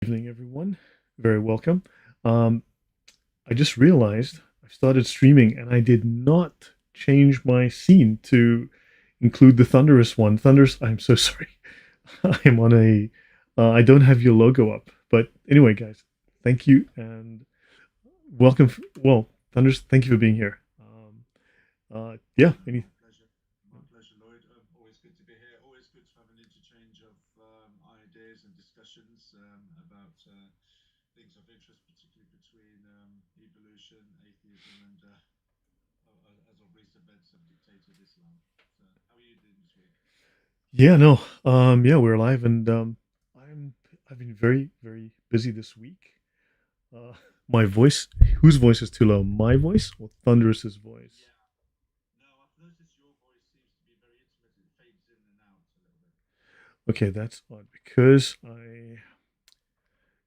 Evening, everyone. Very welcome. Um, I just realized I started streaming and I did not change my scene to include the Thunderous One. Thunderous, I'm so sorry. I'm on a. I don't have your logo up. But anyway, guys, thank you and welcome. Well, Thunderous, thank you for being here. Yeah. Pleasure. My pleasure, Lloyd. Always good to be here. Always good to have an interchange of ideas and discussions about things of interest, particularly between evolution, atheism, and as of recent events have dictated Islam. So, how are you doing this week? Yeah. No. Yeah, we're alive, and I'm. I've been very busy this week. Uh, my voice. Whose voice is too low? My voice or Thunderous's voice? Yeah. No, I've noticed your voice seems to be very intimate. It fades in and out a little bit. Okay, that's odd because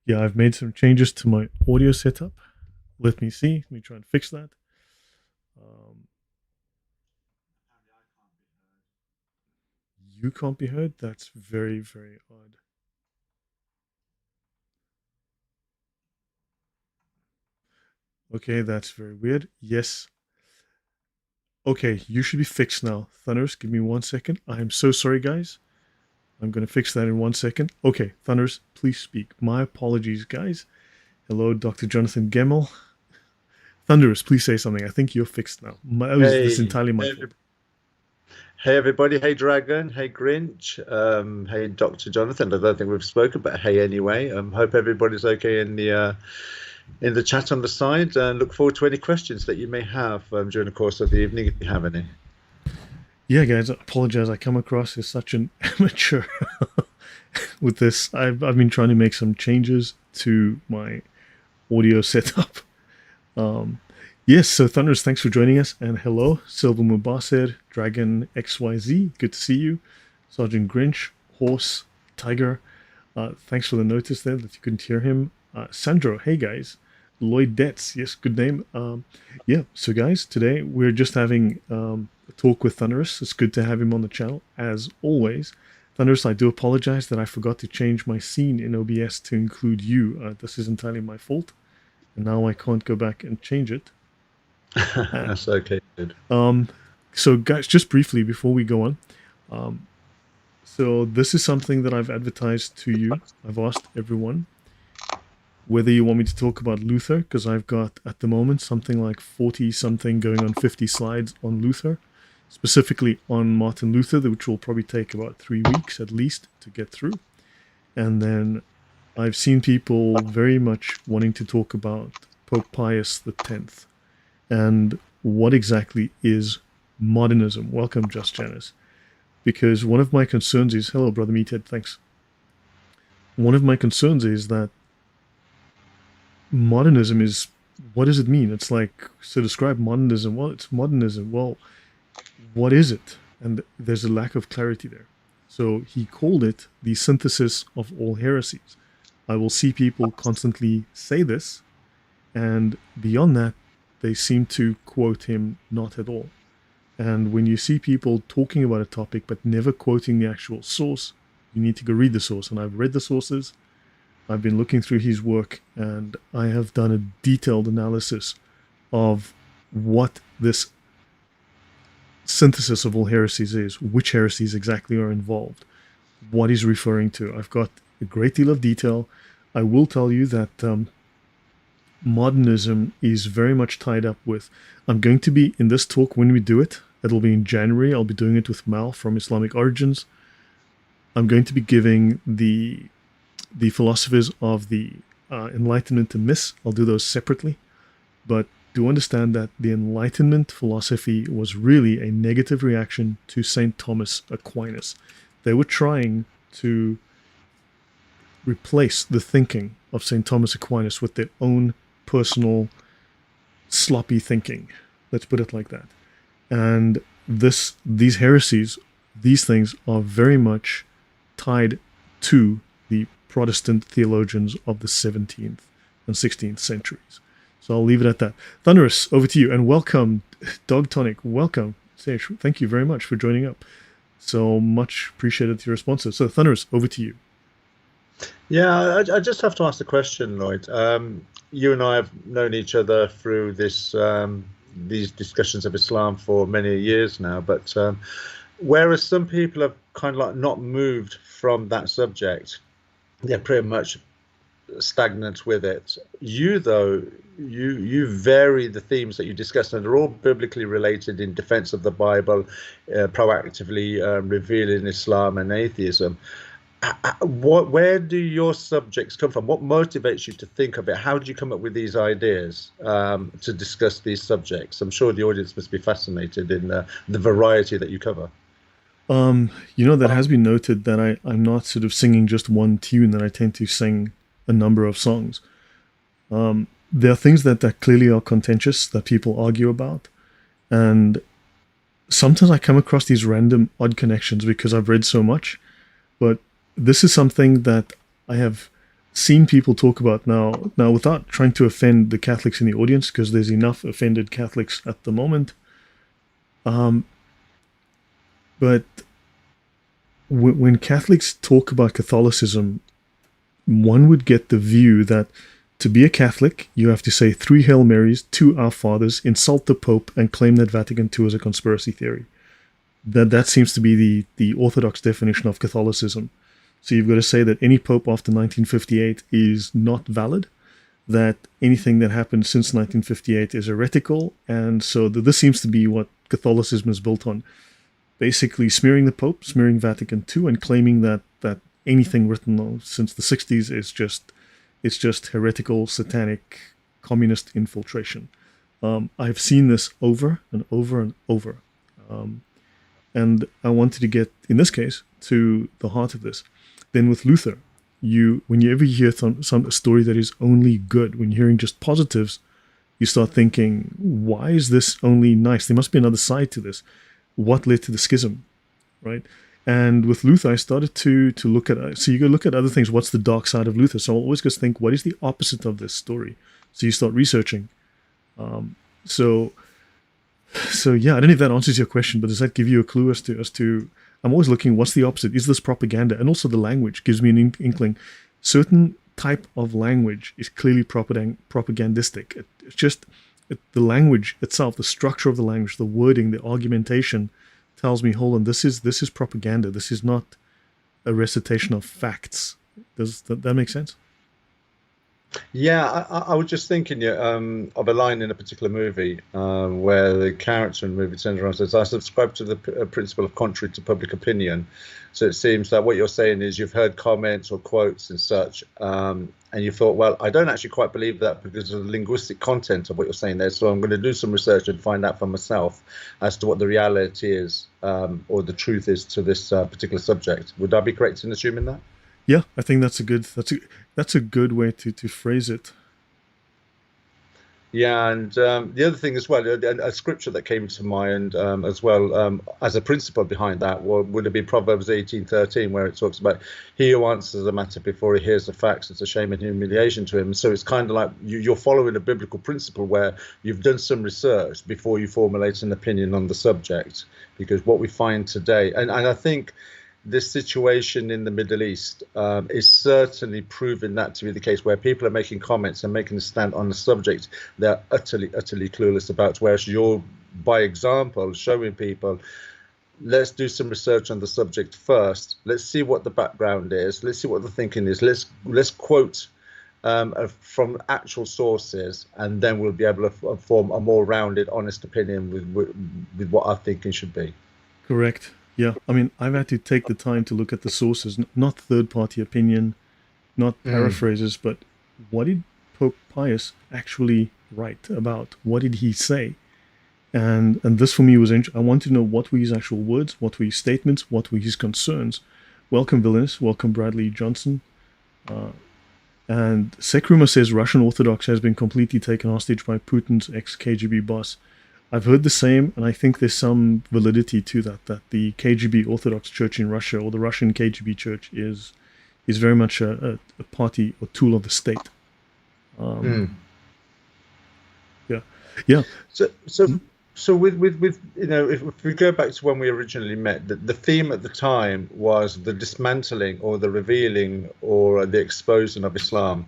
yeah, I've made some changes to my audio setup. Let me see. Let me try and fix that. Um, Apparently, I can't be heard. you can't be heard. That's very odd. Okay, that's very weird. Yes. Okay, you should be fixed now. Thunderous, give me 1 second. I am so sorry, guys. I'm going to fix that in 1 second. Okay, Thunderous, please speak. My apologies, guys. Hello, Dr. Jonathan Gemmel. Thunderous, please say something. I think you're fixed now. This is Hey, entirely my hey, fault. hey, everybody. Hey, Dragon. Hey, Grinch. Hey, Dr. Jonathan. I don't think we've spoken, but hey, anyway. Hope everybody's okay in the chat on the side, and look forward to any questions that you may have during the course of the evening if you have any. Yeah, guys, I apologize. I come across as such an amateur with this. I've been trying to make some changes to my audio setup. Um, yes, so Thunderous, thanks for joining us, and hello, Silver Mubasir, Dragon XYZ, good to see you, Sergeant Grinch, Horse, Tiger. Thanks for the notice there that you couldn't hear him. Sandro, hey guys. Lloyd Detz, yes, good name. Yeah, so guys, today we're just having a talk with Thunderous. It's good to have him on the channel, as always. Thunderous, I do apologize that I forgot to change my scene in OBS to include you. This is entirely my fault, and now I can't go back and change it. Uh, That's okay. Good. um, so, guys, just briefly before we go on, um, so this is something that I've advertised to you. I've asked everyone whether you want me to talk about Luther, because I've got at the moment something like 40 something going on 50 slides on Luther, specifically on Martin Luther, which will probably take about 3 weeks at least to get through. And then I've seen people very much wanting to talk about Pope Pius X and what exactly is modernism. Welcome, Just Janice. Because one of my concerns is, hello, brother Meathead, thanks. One of my concerns is that modernism is, what does it mean? It's like, so describe modernism. Well, it's modernism. Well, what is it? And there's a lack of clarity there. So he called it the synthesis of all heresies. I will see people constantly say this, and beyond that, they seem to quote him not at all. And when you see people talking about a topic but never quoting the actual source, you need to go read the source. And I've read the sources, I've been looking through his work, and I have done a detailed analysis of what this synthesis of all heresies is, which heresies exactly are involved, what he's referring to. I've got a great deal of detail. I will tell you that modernism is very much tied up with. I'm going to be in this talk when we do it. It'll be in January. I'll be doing it with Mal from Islamic Origins. I'm going to be giving the philosophers of the Enlightenment and myths. I'll do those separately, but do understand that the Enlightenment philosophy was really a negative reaction to Saint Thomas Aquinas. They were trying to replace the thinking of St. Thomas Aquinas with their own personal sloppy thinking. Let's put it like that. And these heresies, these things are very much tied to the Protestant theologians of the 17th and 16th centuries. So I'll leave it at that. Thunderous, over to you, and welcome, Dog Tonic. Welcome, Sage. Thank you very much for joining up. So much appreciated your responses. So Thunderous, over to you. Yeah, I just have to ask the question, Lloyd. You and I have known each other through these discussions of Islam for many years now, but whereas some people have kind of like not moved from that subject, they're pretty much stagnant with it. You, though, you vary the themes that you discuss, and they're all biblically related in defense of the Bible, proactively revealing Islam and atheism. Where do your subjects come from? What motivates you to think of it? How do you come up with these ideas to discuss these subjects? I'm sure the audience must be fascinated in the variety that you cover. That has been noted that I'm not sort of singing just one tune, that I tend to sing a number of songs. There are things that clearly are contentious that people argue about. And sometimes I come across these random odd connections because I've read so much. But this is something that I have seen people talk about now. Now, without trying to offend the Catholics in the audience, because there's enough offended Catholics at the moment. But when Catholics talk about Catholicism, one would get the view that to be a Catholic, you have to say 3 Hail Marys, 2 Our Fathers, insult the Pope, and claim that Vatican II is a conspiracy theory. That seems to be the Orthodox definition of Catholicism. So you've got to say that any Pope after 1958 is not valid, that anything that happened since 1958 is heretical, and so this seems to be what Catholicism is built on. Basically smearing the Pope, smearing Vatican II, and claiming that anything written since the 60s is just heretical, satanic, communist infiltration. I've seen this over and over and over. And I wanted to get, in this case, to the heart of this. Then with Luther, whenever you hear some story that is only good, when you're hearing just positives, you start thinking, why is this only nice? There must be another side to this. What led to the schism, right? And with Luther, I started to look at, so you go look at other things. What's the dark side of Luther? So I'll always just think, what is the opposite of this story? So you start researching. So yeah, I don't know if that answers your question, but does that give you a clue as to I'm always looking, what's the opposite? Is this propaganda? And also the language gives me an inkling. Certain type of language is clearly propagandistic. It's just the language itself, the structure of the language, the wording, the argumentation tells me, hold on, this is propaganda. This is not a recitation of facts. Does that make sense? Yeah, I was just thinking of a line in a particular movie where the character in the movie turns around and says, I subscribe to the principle of contrary to public opinion. So it seems that what you're saying is you've heard comments or quotes and such, and you thought, well, I don't actually quite believe that because of the linguistic content of what you're saying there. So I'm going to do some research and find out for myself as to what the reality is or the truth is to this particular subject. Would I be correct in assuming that? Yeah, I think that's a good way to phrase it. Yeah, and the other thing as well, a scripture that came to mind as well as a principle behind that would have been Proverbs 18:13, where it talks about he who answers a matter before he hears the facts, it's a shame and humiliation to him. So it's kind of like you're following a biblical principle where you've done some research before you formulate an opinion on the subject, because what we find today, and I think this situation in the Middle East is certainly proving that to be the case, where people are making comments and making a stand on the subject they're utterly clueless about, whereas you're, by example, showing people, let's do some research on the subject first, let's see what the background is, let's see what the thinking is, let's quote from actual sources, and then we'll be able to form a more rounded, honest opinion with what our thinking should be. Correct. Yeah, I mean, I've had to take the time to look at the sources, not third-party opinion, not paraphrases, but what did Pope Pius actually write about? What did he say? And this for me was interesting. I wanted to know what were his actual words, what were his statements, what were his concerns. Welcome, Villainous. Welcome, Bradley Johnson. And Sekruma says Russian Orthodox has been completely taken hostage by Putin's ex-KGB boss. I've heard the same, and I think there's some validity to that the KGB Orthodox Church in Russia, or the Russian KGB Church, is very much a party or tool of the state. Yeah. So So with if we go back to when we originally met, the theme at the time was the dismantling or the revealing or the exposing of Islam.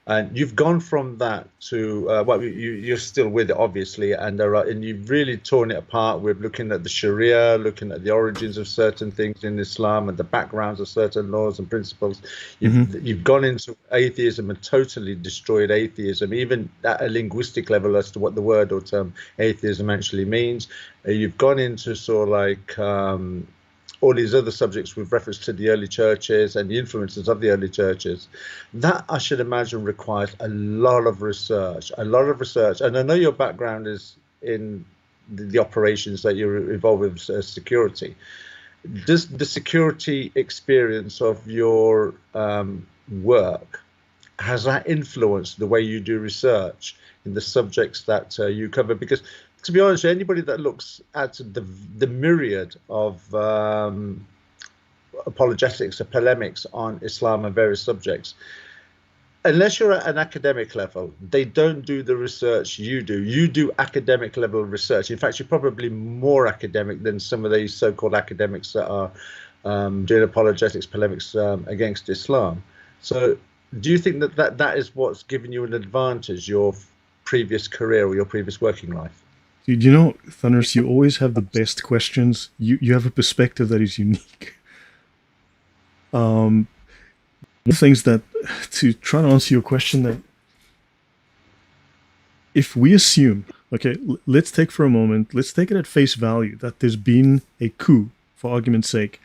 And you've gone from that to well, you're still with it, obviously, and and you've really torn it apart with looking at the Sharia, looking at the origins of certain things in Islam and the backgrounds of certain laws and principles. Hmm. You've gone into atheism and totally destroyed atheism, even at a linguistic level as to what the word or term atheism actually means. You've gone into sort of like all these other subjects with reference to the early churches and the influences of the early churches. That I should imagine requires a lot of research, a lot of research. And I know your background is in the operations that you're involved with, security. Does the security experience of your work, has that influenced the way you do research in the subjects that you cover? Because to be honest, anybody that looks at the myriad of apologetics or polemics on Islam and various subjects, unless you're at an academic level, they don't do the research you do. You do academic level research. In fact, you're probably more academic than some of these so-called academics that are doing apologetics, polemics against Islam. So do you think that is what's given you an advantage, your previous career or your previous working life? Dude, you know, Thunderous, you always have the best questions. You have a perspective that is unique. One of the things that, to try to answer your question, that if we assume, okay, let's take for a moment, let's take it at face value that there's been a coup, for argument's sake,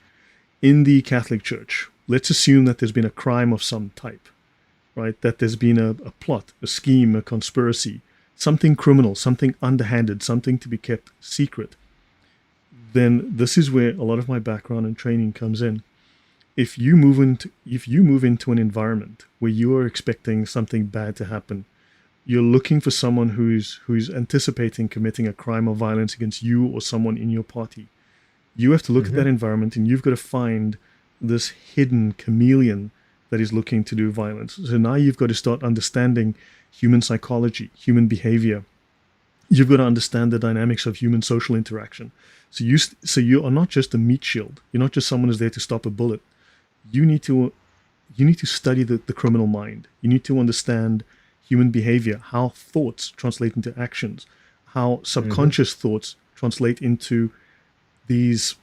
in the Catholic Church. Let's assume that there's been a crime of some type, right? That there's been a plot, a scheme, a conspiracy, something criminal, something underhanded, something to be kept secret. Then this is where a lot of my background and training comes in. If you move into an environment where you are expecting something bad to happen, you're looking for someone who's anticipating committing a crime of violence against you or someone in your party. You have to look at that environment and you've got to find this hidden chameleon that is looking to do violence. So now you've got to start understanding human psychology, human behavior. You've got to understand the dynamics of human social interaction. So you are not just a meat shield. You're not just someone who's there to stop a bullet. You need to study the criminal mind. You need to understand human behavior, how thoughts translate into actions, how subconscious thoughts translate into these.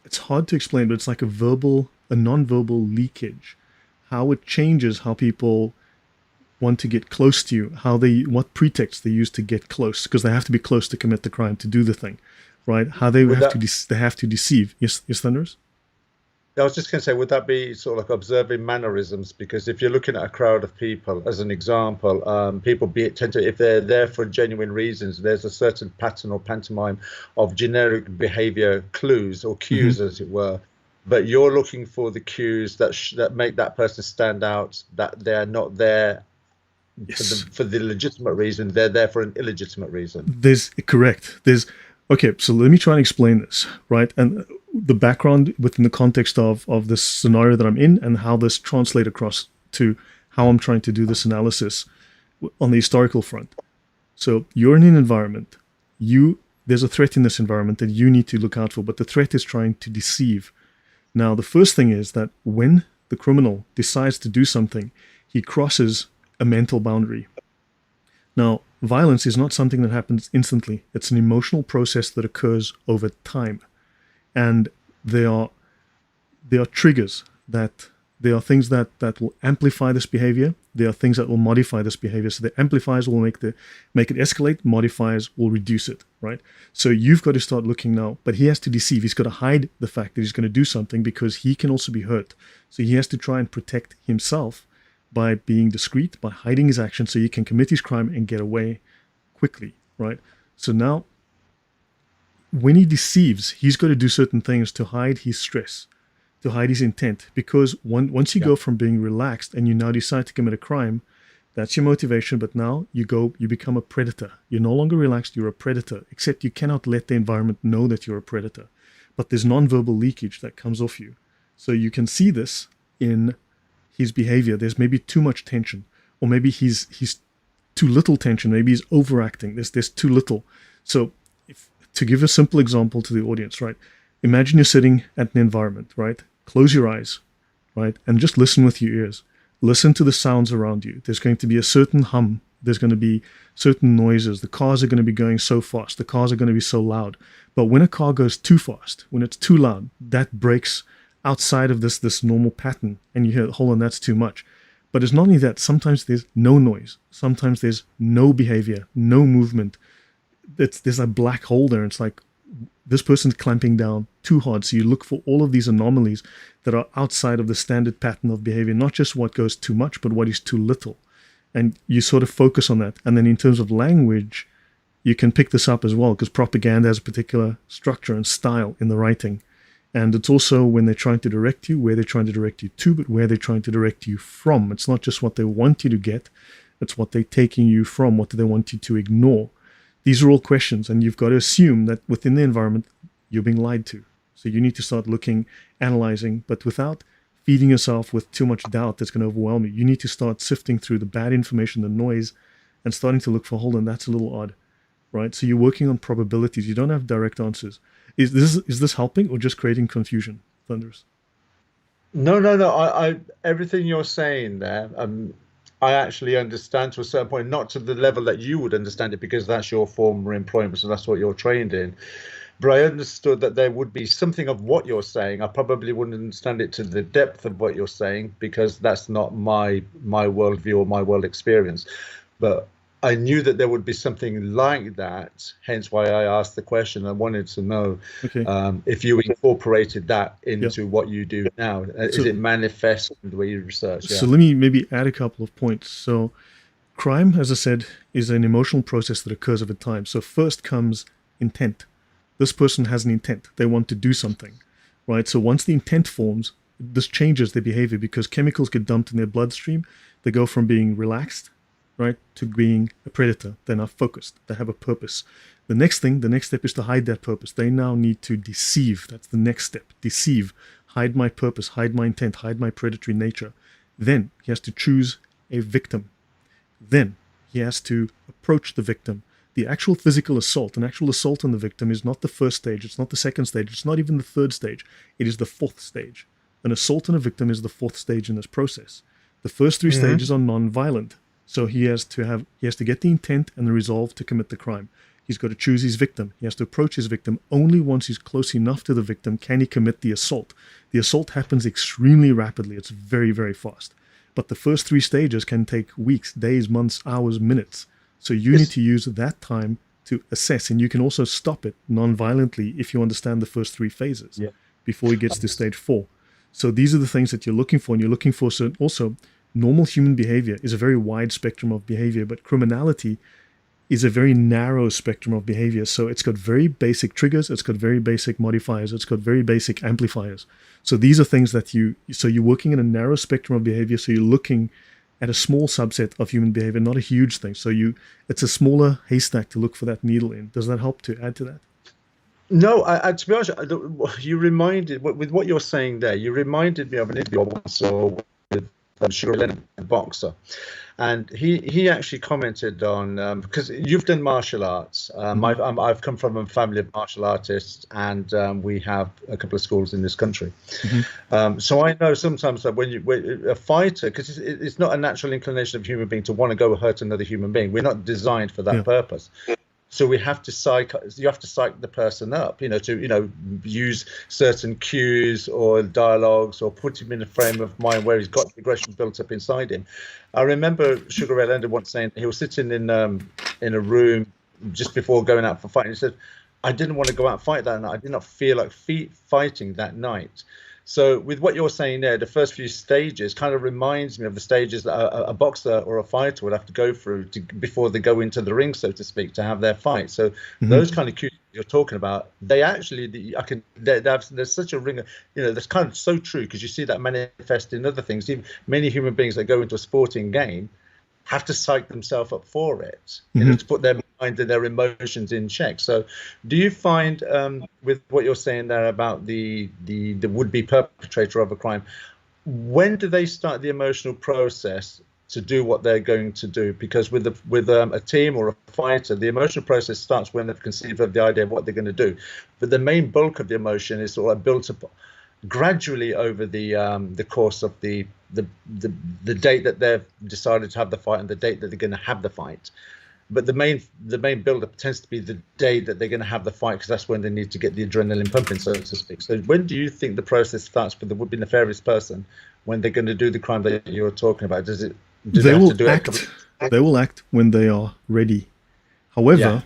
It's hard to explain, but it's like a non-verbal leakage, how it changes how people want to get close to you, what pretext they use to get close, because they have to be close to commit the crime, to do the thing, right? How they have to deceive. Yes, Thunderous? I was just going to say, would that be sort of like observing mannerisms? Because if you're looking at a crowd of people, as an example, people tend to, if they're there for genuine reasons, there's a certain pattern or pantomime of generic behavior clues or cues, as it were. But you're looking for the cues that make that person stand out, that they're not there for the legitimate reason, they're there for an illegitimate reason. Okay, so let me try and explain this, right? And the background within the context of this scenario that I'm in and how this translates across to how I'm trying to do this analysis on the historical front. So you're in an environment, there's a threat in this environment that you need to look out for, but the threat is trying to deceive. Now, the first thing is that when the criminal decides to do something, he crosses a mental boundary. Now, violence is not something that happens instantly. It's an emotional process that occurs over time. And there are triggers, that there are things that will amplify this behavior. There are things that will modify this behavior. So the amplifiers will make it escalate, modifiers will reduce it, right? So you've got to start looking now, but he has to deceive. He's got to hide the fact that he's going to do something because he can also be hurt. So he has to try and protect himself by being discreet, by hiding his actions so he can commit his crime and get away quickly, right? So now, when he deceives, he's got to do certain things to hide his stress, to hide his intent. Because once you go from being relaxed and you now decide to commit a crime, that's your motivation. But now you become a predator. You're no longer relaxed, you're a predator, except you cannot let the environment know that you're a predator. But there's nonverbal leakage that comes off you. So you can see this in his behavior. There's maybe too much tension, or maybe he's too little tension. Maybe he's overacting. There's too little. So to give a simple example to the audience, right? Imagine you're sitting at an environment, right? Close your eyes, right? And just listen with your ears. Listen to the sounds around you. There's going to be a certain hum. There's going to be certain noises. The cars are going to be going so fast. The cars are going to be so loud. But when a car goes too fast, when it's too loud, that breaks outside of this normal pattern. And you hear, hold on, that's too much. But it's not only that. Sometimes there's no noise. Sometimes there's no behavior, no movement. There's a black hole there. It's like this person's clamping down too hard. So you look for all of these anomalies that are outside of the standard pattern of behavior, not just what goes too much, but what is too little. And you sort of focus on that. And then in terms of language, you can pick this up as well, because propaganda has a particular structure and style in the writing. And it's also when they're trying to direct you, where they're trying to direct you to, but where they're trying to direct you from. It's not just what they want you to get, it's what they're taking you from. What do they want you to ignore? These are all questions, and you've got to assume that within the environment, you're being lied to. So you need to start looking, analyzing, but without feeding yourself with too much doubt that's going to overwhelm you. You need to start sifting through the bad information, the noise, and starting to look for, hold on, that's a little odd, right? So you're working on probabilities. You don't have direct answers. Is this helping or just creating confusion, Thunderous? No. I everything you're saying there, I actually understand to a certain point, not to the level that you would understand it, because that's your former employment, so that's what you're trained in. But I understood that there would be something of what you're saying. I probably wouldn't understand it to the depth of what you're saying, because that's not my worldview or my world experience. But I knew that there would be something like that, hence why I asked the question. I wanted to know if you incorporated that into what you do now. Is it manifest in the way you research? So let me maybe add a couple of points. So crime, as I said, is an emotional process that occurs over time. So first comes intent. This person has an intent. They want to do something, right? So once the intent forms, this changes their behavior, because chemicals get dumped in their bloodstream. They go from being relaxed, right, to being a predator. They're now focused. They have a purpose. The next step is to hide that purpose. They now need to deceive. That's the next step. Deceive. Hide my purpose. Hide my intent. Hide my predatory nature. Then he has to choose a victim. Then he has to approach the victim. The actual physical assault, an actual assault on the victim, is not the first stage. It's not the second stage. It's not even the third stage. It is the fourth stage. An assault on a victim is the fourth stage in this process. The first three stages are non-violent. So he has to get the intent and the resolve to commit the crime. He's got to choose his victim. He has to approach his victim. Only once he's close enough to the victim can he commit the assault. The assault happens extremely rapidly. It's very, very fast. But the first three stages can take weeks, days, months, hours, minutes. So you need to use that time to assess, and you can also stop it non-violently if you understand the first three phases before he gets to stage 4. So these are the things that you're looking for, and you're looking for certain. Also, normal human behavior is a very wide spectrum of behavior, but criminality is a very narrow spectrum of behavior. So it's got very basic triggers, it's got very basic modifiers, it's got very basic amplifiers. So these are things that you're working in a narrow spectrum of behavior, so you're looking at a small subset of human behavior, not a huge thing. So it's a smaller haystack to look for that needle in. Does that help to add to that? No, I to be honest, you reminded, with what you're saying there, you reminded me of an interview I once saw with Sugar Leonard, a boxer. And he actually commented on, because you've done martial arts. I've come from a family of martial artists, and we have a couple of schools in this country. So I know sometimes that when a fighter, because it's not a natural inclination of a human being to want to go hurt another human being. We're not designed for that purpose. So you have to psych the person up, to use certain cues or dialogues, or put him in a frame of mind where he's got the aggression built up inside him. I remember Sugar Ray Leonard once saying he was sitting in a room just before going out for fighting. He said, "I didn't want to go out and fight that night. I did not feel like fighting that night." So with what you're saying there, the first few stages kind of reminds me of the stages that a boxer or a fighter would have to go through before they go into the ring, so to speak, to have their fight. So those kind of cues you're talking about, they actually, there's such a ring, that's kind of so true, because you see that manifest in other things. Even many human beings that go into a sporting game have to psych themselves up for it, to put their mind and their emotions in check. So do you find, with what you're saying there about the would-be perpetrator of a crime, when do they start the emotional process to do what they're going to do. Because with a team or a fighter, the emotional process starts when they've conceived of the idea of what they're going to do, but the main bulk of the emotion is sort of built up gradually over the course of the date that they've decided to have the fight and the date that they're going to have the fight. But the main build-up tends to be the day that they're going to have the fight, because that's when they need to get the adrenaline pumping, so to speak. So when do you think the process starts for the would-be nefarious person when they're going to do the crime that you're talking about? Do they have to do it? They will act when they are ready. However,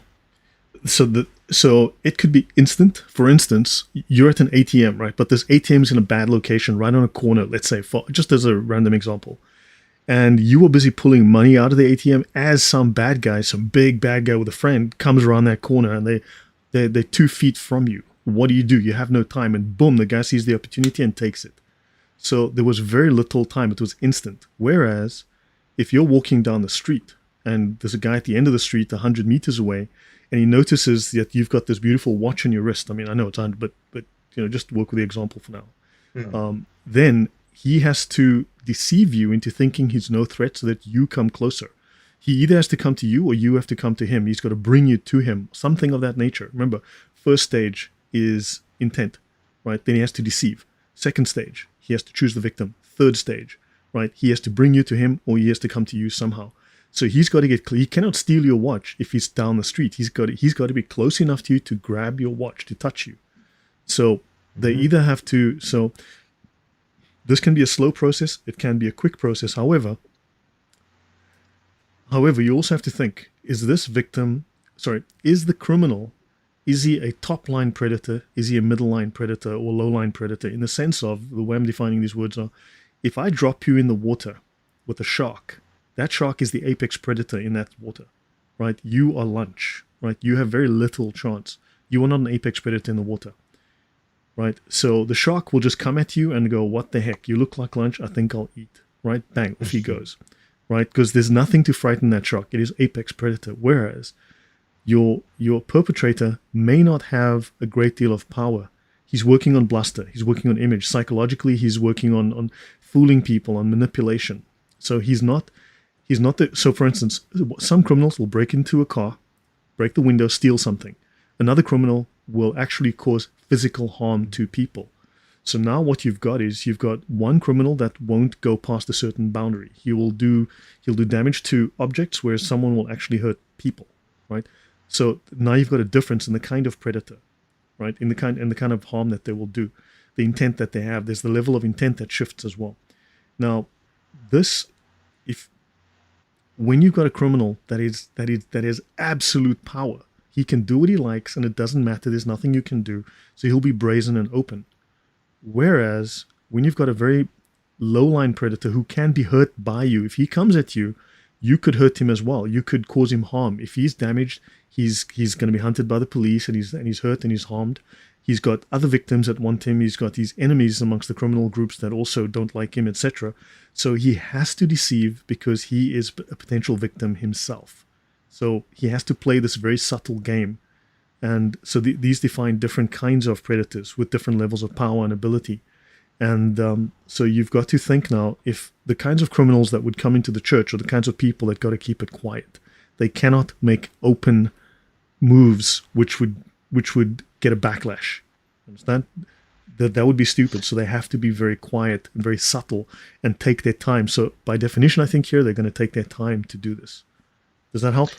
so it could be instant. For instance, you're at an ATM, right? But this ATM is in a bad location, right on a corner, let's say, just as a random example. And you were busy pulling money out of the ATM as some bad guy, some big bad guy with a friend, comes around that corner, and they're 2 feet from you. What do? You have no time, and boom, the guy sees the opportunity and takes it. So there was very little time. It was instant. Whereas if you're walking down the street and there's a guy at the end of the street 100 meters away, and he notices that you've got this beautiful watch on your wrist. I mean, I know it's 100, but just work with the example for now. Then he has to deceive you into thinking he's no threat so that you come closer. He either has to come to you or you have to come to him. He's got to bring you to him, something of that nature. Remember, first stage is intent, right? Then he has to deceive. Second stage, he has to choose the victim. Third stage, right? He has to bring you to him or he has to come to you somehow. So he's got to get clear. He cannot steal your watch if he's down the street. He's got to be close enough to you to grab your watch, to touch you. So they either have to. So this can be a slow process. It can be a quick process. However, you also have to think: is the criminal? Is he a top line predator? Is he a middle line predator or low line predator? In the sense of the way I'm defining these words are: if I drop you in the water with a shark, that shark is the apex predator in that water, right? You are lunch, right? You have very little chance. You are not an apex predator in the water, right? So the shark will just come at you and go, what the heck? You look like lunch. I think I'll eat, right? Bang, off he goes, right? Because there's nothing to frighten that shark. It is apex predator. Whereas your perpetrator may not have a great deal of power. He's working on bluster. He's working on image. Psychologically, he's working on fooling people, on manipulation. So he's not so for instance, some criminals will break into a car, break the window, steal something. Another criminal will actually cause physical harm to people. So now what you've got one criminal that won't go past a certain boundary. He'll do damage to objects where someone will actually hurt people, right? So now you've got a difference in the kind of predator, right? In the kind of harm that they will do, the intent that they have. There's the level of intent that shifts as well. Now, when you've got a criminal that is absolute power, he can do what he likes and it doesn't matter. There's nothing you can do. So he'll be brazen and open. Whereas when you've got a very low-line predator who can be hurt by you, if he comes at you, you could hurt him as well. You could cause him harm. If he's damaged, he's going to be hunted by the police and he's hurt and he's harmed. He's got other victims that want him. He's got these enemies amongst the criminal groups that also don't like him, etc. So he has to deceive because he is a potential victim himself. So he has to play this very subtle game. And so these define different kinds of predators with different levels of power and ability. And so you've got to think now, if the kinds of criminals that would come into the church are the kinds of people that got to keep it quiet. They cannot make open moves which would get a backlash. Understand? That would be stupid. So they have to be very quiet and very subtle and take their time. So by definition, I think here they're going to take their time to do this. Does that help,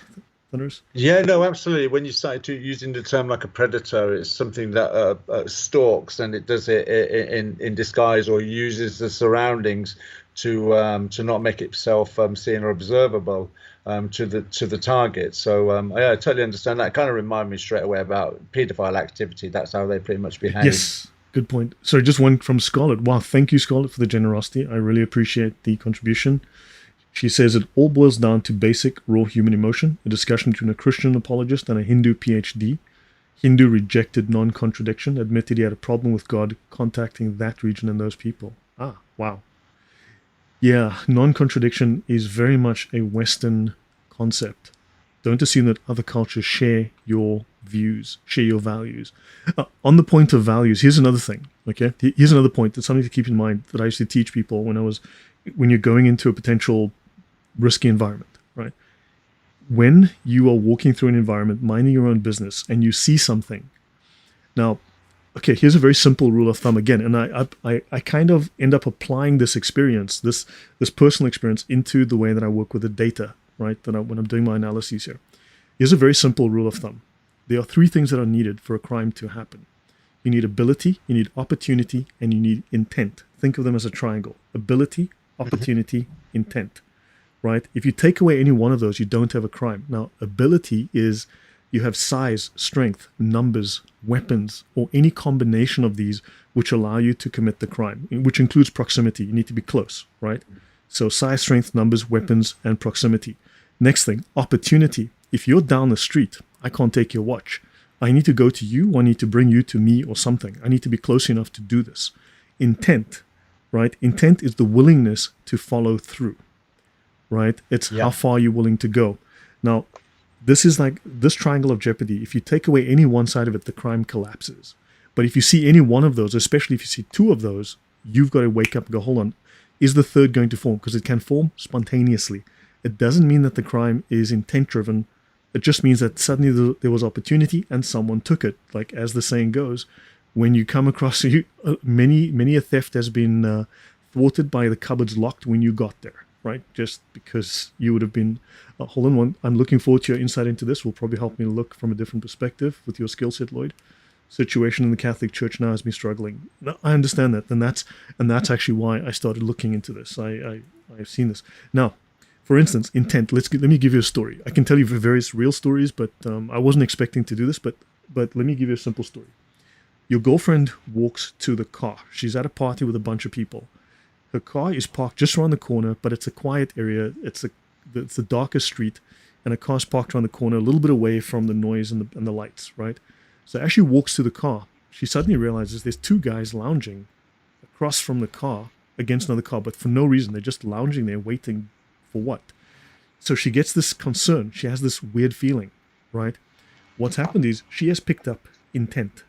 Thunderous? Yeah, no, absolutely. When you started using the term like a predator, it's something that stalks and it does it in disguise or uses the surroundings to not make itself seen or observable to the target. So I totally understand that. It kind of reminded me straight away about paedophile activity. That's how they pretty much behave. Yes, good point. So just one from Scarlett. Wow, thank you, Scarlett, for the generosity. I really appreciate the contribution. She says it all boils down to basic raw human emotion, a discussion between a Christian apologist and a Hindu PhD. Hindu rejected non-contradiction, admitted he had a problem with God contacting that region and those people. Ah, wow. Yeah, non-contradiction is very much a Western concept. Don't assume that other cultures share your views, share your values. On the point of values, here's another thing, okay? Here's another point. That's something to keep in mind that I used to teach people when you're going into a potential risky environment, right? When you are walking through an environment, minding your own business, and you see something. Now, okay, here's a very simple rule of thumb again, and I kind of end up applying this experience, this personal experience, into the way that I work with the data, right? When I'm doing my analyses here. Here's a very simple rule of thumb. There are three things that are needed for a crime to happen. You need ability, you need opportunity, and you need intent. Think of them as a triangle. Ability, opportunity, intent, right? If you take away any one of those, you don't have a crime. Now, ability is you have size, strength, numbers, weapons, or any combination of these which allow you to commit the crime, which includes proximity. You need to be close, right? So size, strength, numbers, weapons, and proximity. Next thing, opportunity. If you're down the street, I can't take your watch. I need to go to you, or I need to bring you to me or something. I need to be close enough to do this. Intent, right? Intent is the willingness to follow through, right? It's how far you're willing to go. Now, this is like this triangle of jeopardy. If you take away any one side of it, the crime collapses. But if you see any one of those, especially if you see two of those, you've got to wake up and go, hold on, is the third going to form? Because it can form spontaneously. It doesn't mean that the crime is intent-driven. It just means that suddenly there was opportunity and someone took it. Like as the saying goes, when you come across many a theft has been thwarted by the cupboards locked when you got there, right? Just because you would have been. Hold on one. I'm looking forward to your insight into this. Will probably help me look from a different perspective with your skill set, Lloyd. Situation in the Catholic Church now has me struggling. No, I understand that, and that's actually why I started looking into this. I've seen this now. For instance, intent. Let me give you a story. I can tell you various real stories, but I wasn't expecting to do this. But let me give you a simple story. Your girlfriend walks to the car. She's at a party with a bunch of people. Her car is parked just around the corner, but it's a quiet area. It's the darkest street, and a car's parked around the corner, a little bit away from the noise and the lights, right? So as she walks to the car, she suddenly realizes there's two guys lounging across from the car against another car, but for no reason. They're just lounging there waiting for what? So she gets this concern. She has this weird feeling, right? What's happened is she has picked up intent.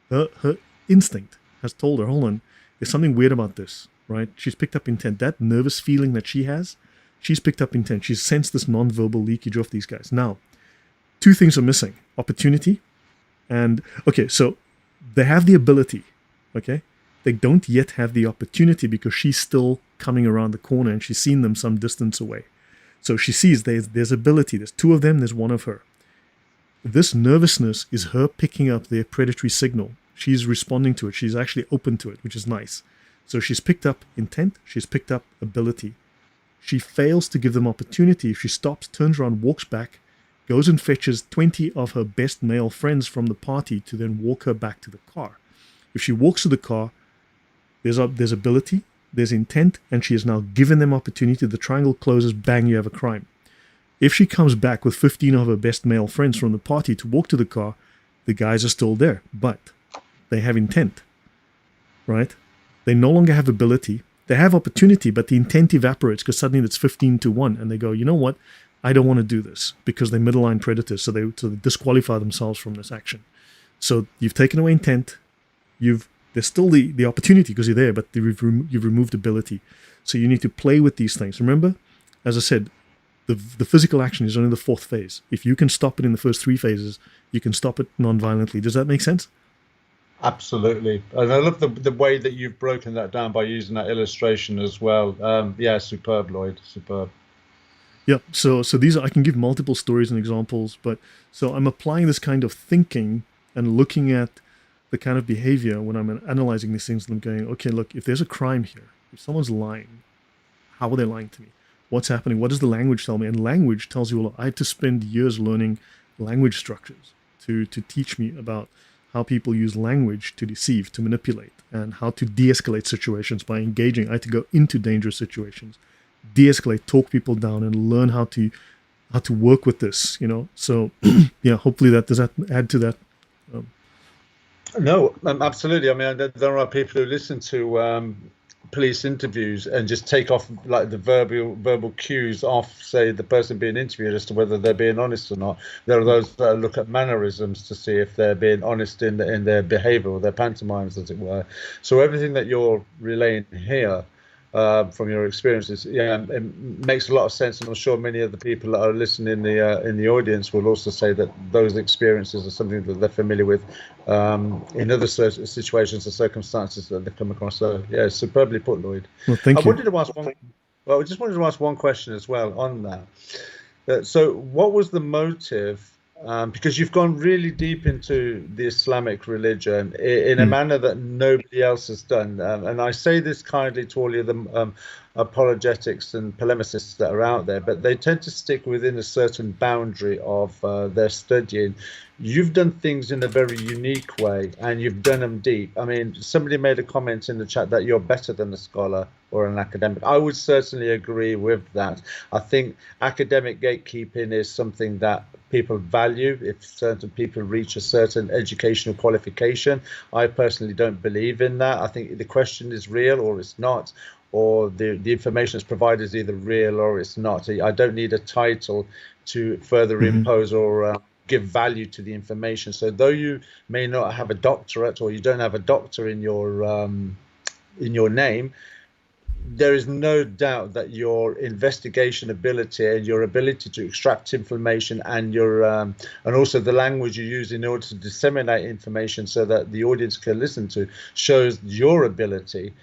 Her instinct has told her, hold on, there's something weird about this, right? She's picked up intent. That nervous feeling that she has, she's picked up intent. She's sensed this non-verbal leakage off these guys. Now, two things are missing. Opportunity and, okay, so they have the ability, okay? They don't yet have the opportunity because she's still coming around the corner and she's seen them some distance away. So she sees there's ability. There's two of them. There's one of her. This nervousness is her picking up their predatory signal. She's responding to it. She's actually open to it, which is nice. So she's picked up intent. She's picked up ability. She fails to give them opportunity. If she stops, turns around, walks back, goes and fetches 20 of her best male friends from the party to then walk her back to the car. If she walks to the car, there's ability, there's intent, and she has now given them opportunity. The triangle closes, bang, you have a crime. If she comes back with 15 of her best male friends from the party to walk to the car, the guys are still there, but they have intent, right? They no longer have ability. They have opportunity, but the intent evaporates because suddenly it's 15-1, and they go, you know what? I don't want to do this because they're middle-line predators, so they disqualify themselves from this action. So you've taken away intent, there's still the opportunity because you're there, but you've removed ability. So you need to play with these things. Remember, as I said, the physical action is only the fourth phase. If you can stop it in the first three phases, you can stop it non-violently. Does that make sense? Absolutely. And I love the way that you've broken that down by using that illustration as well. Yeah, superb, Lloyd. Superb. Yeah, so I can give multiple stories and examples, but so I'm applying this kind of thinking and looking at the kind of behavior when I'm analyzing these things, and I'm going, okay, look, if there's a crime here, if someone's lying, how are they lying to me? What's happening? What does the language tell me? And language tells you a lot. I had to spend years learning language structures to teach me about how people use language to deceive, to manipulate, and how to de-escalate situations by engaging. I had to go into dangerous situations, de-escalate, talk people down, and learn how to work with this, So, yeah, hopefully does that add to that? No, absolutely. I mean, there are people who listen to police interviews and just take off like the verbal cues off, say, the person being interviewed as to whether they're being honest or not. There are those that look at mannerisms to see if they're being honest in their behavior or their pantomimes, as it were. So everything that you're relaying here from your experiences. Yeah, it makes a lot of sense, and I'm sure many of the people that are listening in the audience will also say that those experiences are something that they're familiar with in other situations or circumstances that they've come across. So yeah, superbly put, Lloyd. Well, thank you. I just wanted to ask one question as well on that. So, what was the motive? Because you've gone really deep into the Islamic religion in a manner that nobody else has done. And I say this kindly to all of the apologetics and polemicists that are out there, but they tend to stick within a certain boundary of their studying. You've done things in a very unique way, and you've done them deep. I mean, somebody made a comment in the chat that you're better than a scholar or an academic. I would certainly agree with that. I think academic gatekeeping is something that people value if certain people reach a certain educational qualification. I personally don't believe in that. I think the question is real or it's not, or the information that's provided is either real or it's not. I don't need a title to further impose or give value to the information. So though you may not have a doctorate or you don't have a doctor in your name, there is no doubt that your investigation ability and your ability to extract information and your and also the language you use in order to disseminate information so that the audience can listen to shows your ability.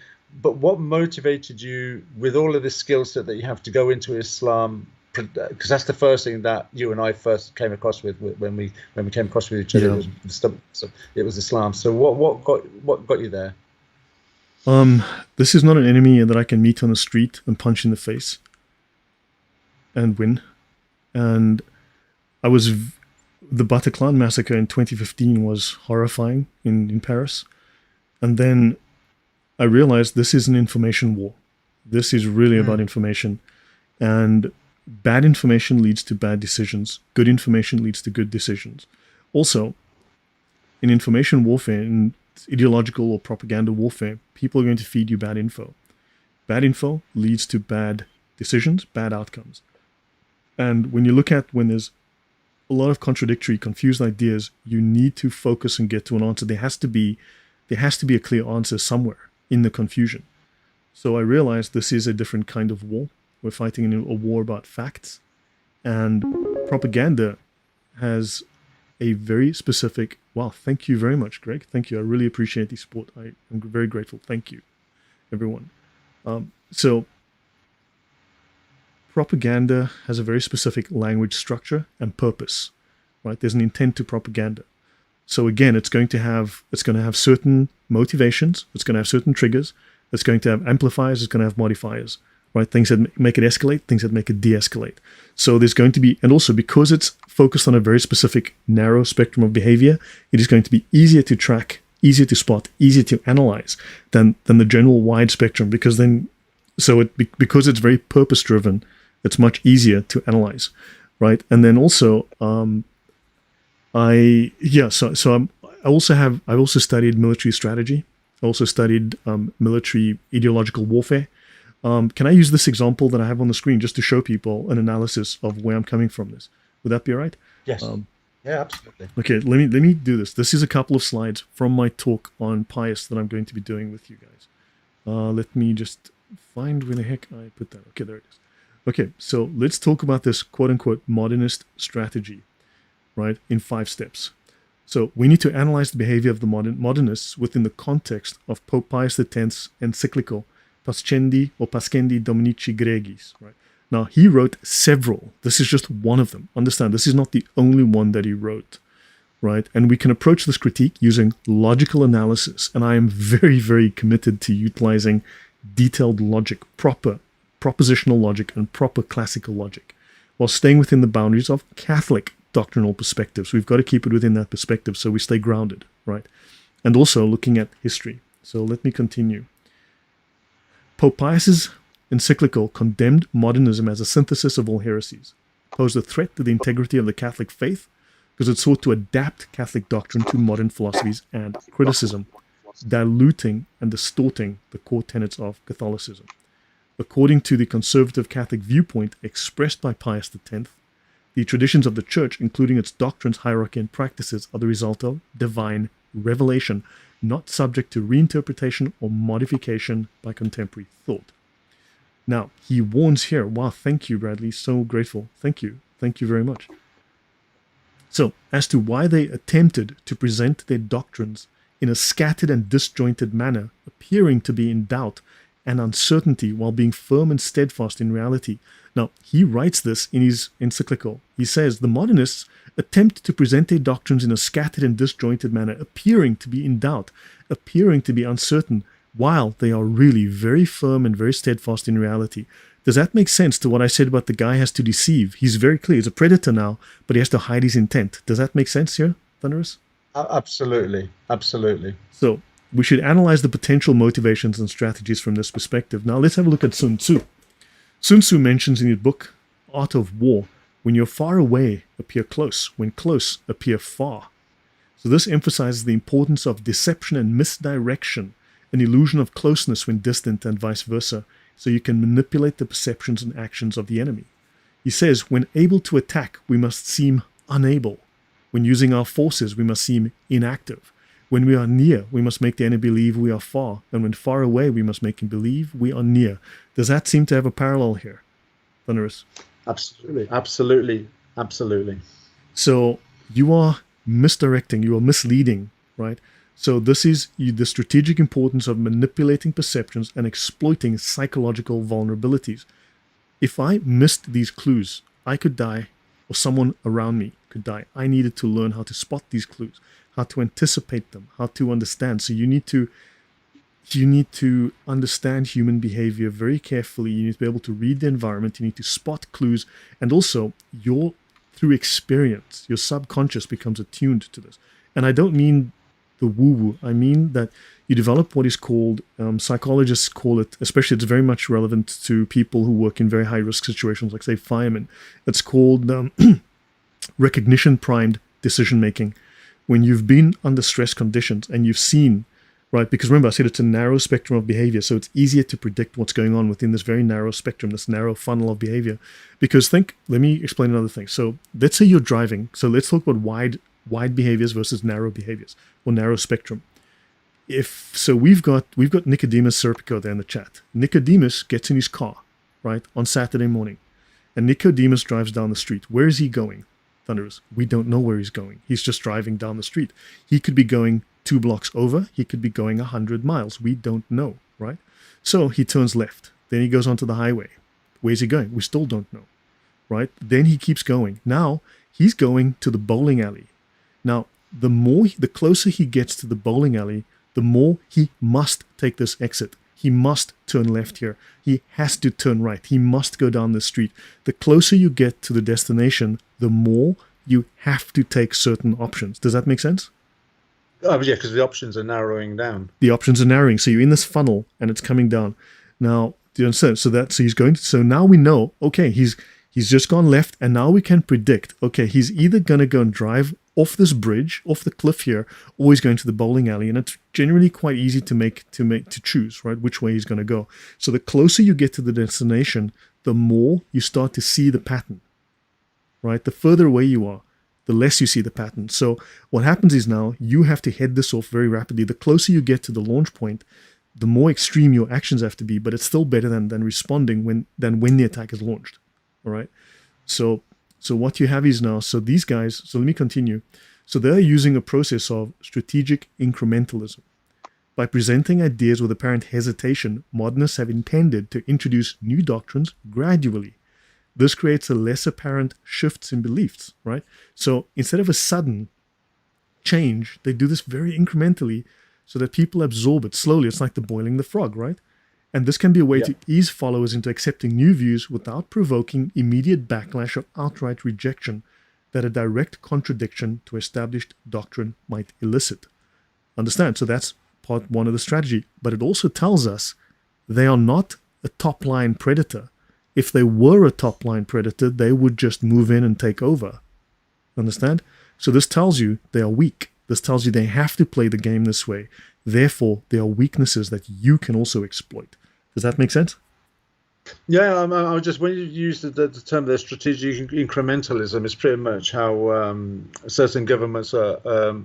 But what motivated you with all of the skill set that you have to go into Islam? Because that's the first thing that you and I first came across with when we came across with each other. Yeah. It was Islam. So what got you there? This is not an enemy that I can meet on the street and punch in the face and win. And the Bataclan massacre in 2015 was horrifying in Paris. And then I realized this is an information war. This is really about information. And bad information leads to bad decisions. Good information leads to good decisions. Also, in information warfare, in ideological or propaganda warfare, people are going to feed you bad info. Bad info leads to bad decisions, bad outcomes. And when you look at when there's a lot of contradictory, confused ideas, you need to focus and get to an answer. There has to be a clear answer somewhere in the confusion. So I realized this is a different kind of war. We're fighting in a war about facts. And propaganda has a very specific... Wow, thank you very much, Greg. Thank you. I really appreciate the support. I'm very grateful. Thank you, everyone. So propaganda has a very specific language structure and purpose, right? There's an intent to propaganda. So again, it's going to have certain motivations. It's going to have certain triggers. It's going to have amplifiers. It's going to have modifiers, right? Things that make it escalate, things that make it de-escalate. So there's going to be, and also because it's focused on a very specific narrow spectrum of behavior, it is going to be easier to track, easier to spot, easier to analyze than the general wide spectrum, because because it's very purpose driven, it's much easier to analyze, right? And then also, I also studied military strategy. I also studied military ideological warfare. Can I use this example that I have on the screen just to show people an analysis of where I'm coming from this? Would that be all right? Yes. Yeah, absolutely. Okay, let me do this. This is a couple of slides from my talk on Pius that I'm going to be doing with you guys. Let me just find where the heck I put that. Okay, there it is. Okay, so let's talk about this quote-unquote modernist strategy, right, in 5 steps. So we need to analyze the behavior of the modernists within the context of Pope Pius X's encyclical Pascendi or Pascendi Dominici Gregis, right? Now, he wrote several. This is just one of them. Understand, this is not the only one that he wrote, right? And we can approach this critique using logical analysis. And I am very, very committed to utilizing detailed logic, proper propositional logic and proper classical logic, while staying within the boundaries of Catholic doctrinal perspectives. We've got to keep it within that perspective so we stay grounded, right? And also looking at history. So let me continue. Pope Pius's encyclical condemned modernism as a synthesis of all heresies, posed a threat to the integrity of the Catholic faith because it sought to adapt Catholic doctrine to modern philosophies and criticism, diluting and distorting the core tenets of Catholicism. According to the conservative Catholic viewpoint expressed by Pius X, the traditions of the Church, including its doctrines, hierarchy, and practices, are the result of divine revelation, not subject to reinterpretation or modification by contemporary thought. Now, he warns here. Wow, thank you, Bradley. So grateful. Thank you. Thank you very much. So, as to why they attempted to present their doctrines in a scattered and disjointed manner, appearing to be in doubt and uncertainty while being firm and steadfast in reality. Now, he writes this in his encyclical. He says, the modernists attempt to present their doctrines in a scattered and disjointed manner, appearing to be in doubt, appearing to be uncertain, while they are really very firm and very steadfast in reality. Does that make sense to what I said about the guy has to deceive? He's very clear. He's a predator now, but he has to hide his intent. Does that make sense here, Thunderous? Absolutely. Absolutely. So we should analyze the potential motivations and strategies from this perspective. Now let's have a look at Sun Tzu. Sun Tzu mentions in his book, Art of War, when you're far away, appear close. When close, appear far. So this emphasizes the importance of deception and misdirection, an illusion of closeness when distant and vice versa, so you can manipulate the perceptions and actions of the enemy. He says, when able to attack, we must seem unable. When using our forces, we must seem inactive. When we are near, we must make the enemy believe we are far, and when far away, we must make him believe we are near. Does that seem to have a parallel here, Thunderous? Absolutely, absolutely, absolutely. So you are misdirecting, you are misleading, right? So this is the strategic importance of manipulating perceptions and exploiting psychological vulnerabilities. If I missed these clues, I could die, or someone around me could die. I needed to learn how to spot these clues, how to anticipate them, how to understand. So you need to understand human behavior very carefully. You need to be able to read the environment. You need to spot clues, and also through experience, your subconscious becomes attuned to this. And I don't mean the woo-woo. I mean that you develop what is called, psychologists call it, especially it's very much relevant to people who work in very high-risk situations, like, say, firemen. It's called recognition-primed decision-making. When you've been under stress conditions and you've seen, right, because remember I said it's a narrow spectrum of behavior, so it's easier to predict what's going on within this very narrow spectrum, this narrow funnel of behavior. Because let me explain another thing. So let's say you're driving. So let's talk about wide behaviors versus narrow behaviors, or narrow spectrum. We've got Nicodemus Serpico there in the chat. Nicodemus gets in his car, right, on Saturday morning, and Nicodemus drives down the street. Where is he going, Thunderous? We don't know where he's going. He's just driving down the street. He could be going 2 blocks over. He could be going 100 miles. We don't know, right? So he turns left. Then he goes onto the highway. Where's he going? We still don't know, right? Then he keeps going. Now he's going to the bowling alley. Now, the closer he gets to the bowling alley, the more he must take this exit. He must turn left here. He has to turn right. He must go down the street. The closer you get to the destination, the more you have to take certain options. Does that make sense? Oh, yeah, because the options are narrowing down. The options are narrowing. So you're in this funnel and it's coming down. Now, do you understand? So now we know, okay, he's just gone left, and now we can predict, okay, he's either going to go and drive off this bridge, off the cliff here, or he's going to the bowling alley. And it's generally quite easy to choose, right, which way he's going to go. So the closer you get to the destination, the more you start to see the pattern, right? The further away you are, the less you see the pattern. So what happens is now you have to head this off very rapidly. The closer you get to the launch point, the more extreme your actions have to be, but it's still better than responding when the attack is launched. All right. So what you have is now, so these guys, so let me continue. So they're using a process of strategic incrementalism. By presenting ideas with apparent hesitation, modernists have intended to introduce new doctrines gradually. This creates a less apparent shifts in beliefs, right? So instead of a sudden change, they do this very incrementally so that people absorb it slowly. It's like the boiling the frog, right? And this can be a way to ease followers into accepting new views without provoking immediate backlash or outright rejection that a direct contradiction to established doctrine might elicit. Understand? So that's part one of the strategy. But it also tells us they are not a top-line predator. If they were a top-line predator, they would just move in and take over. Understand? So this tells you they are weak. This tells you they have to play the game this way. Therefore, there are weaknesses that you can also exploit. Does that make sense? Yeah, I just when you use the term the strategic incrementalism, it's pretty much how certain governments are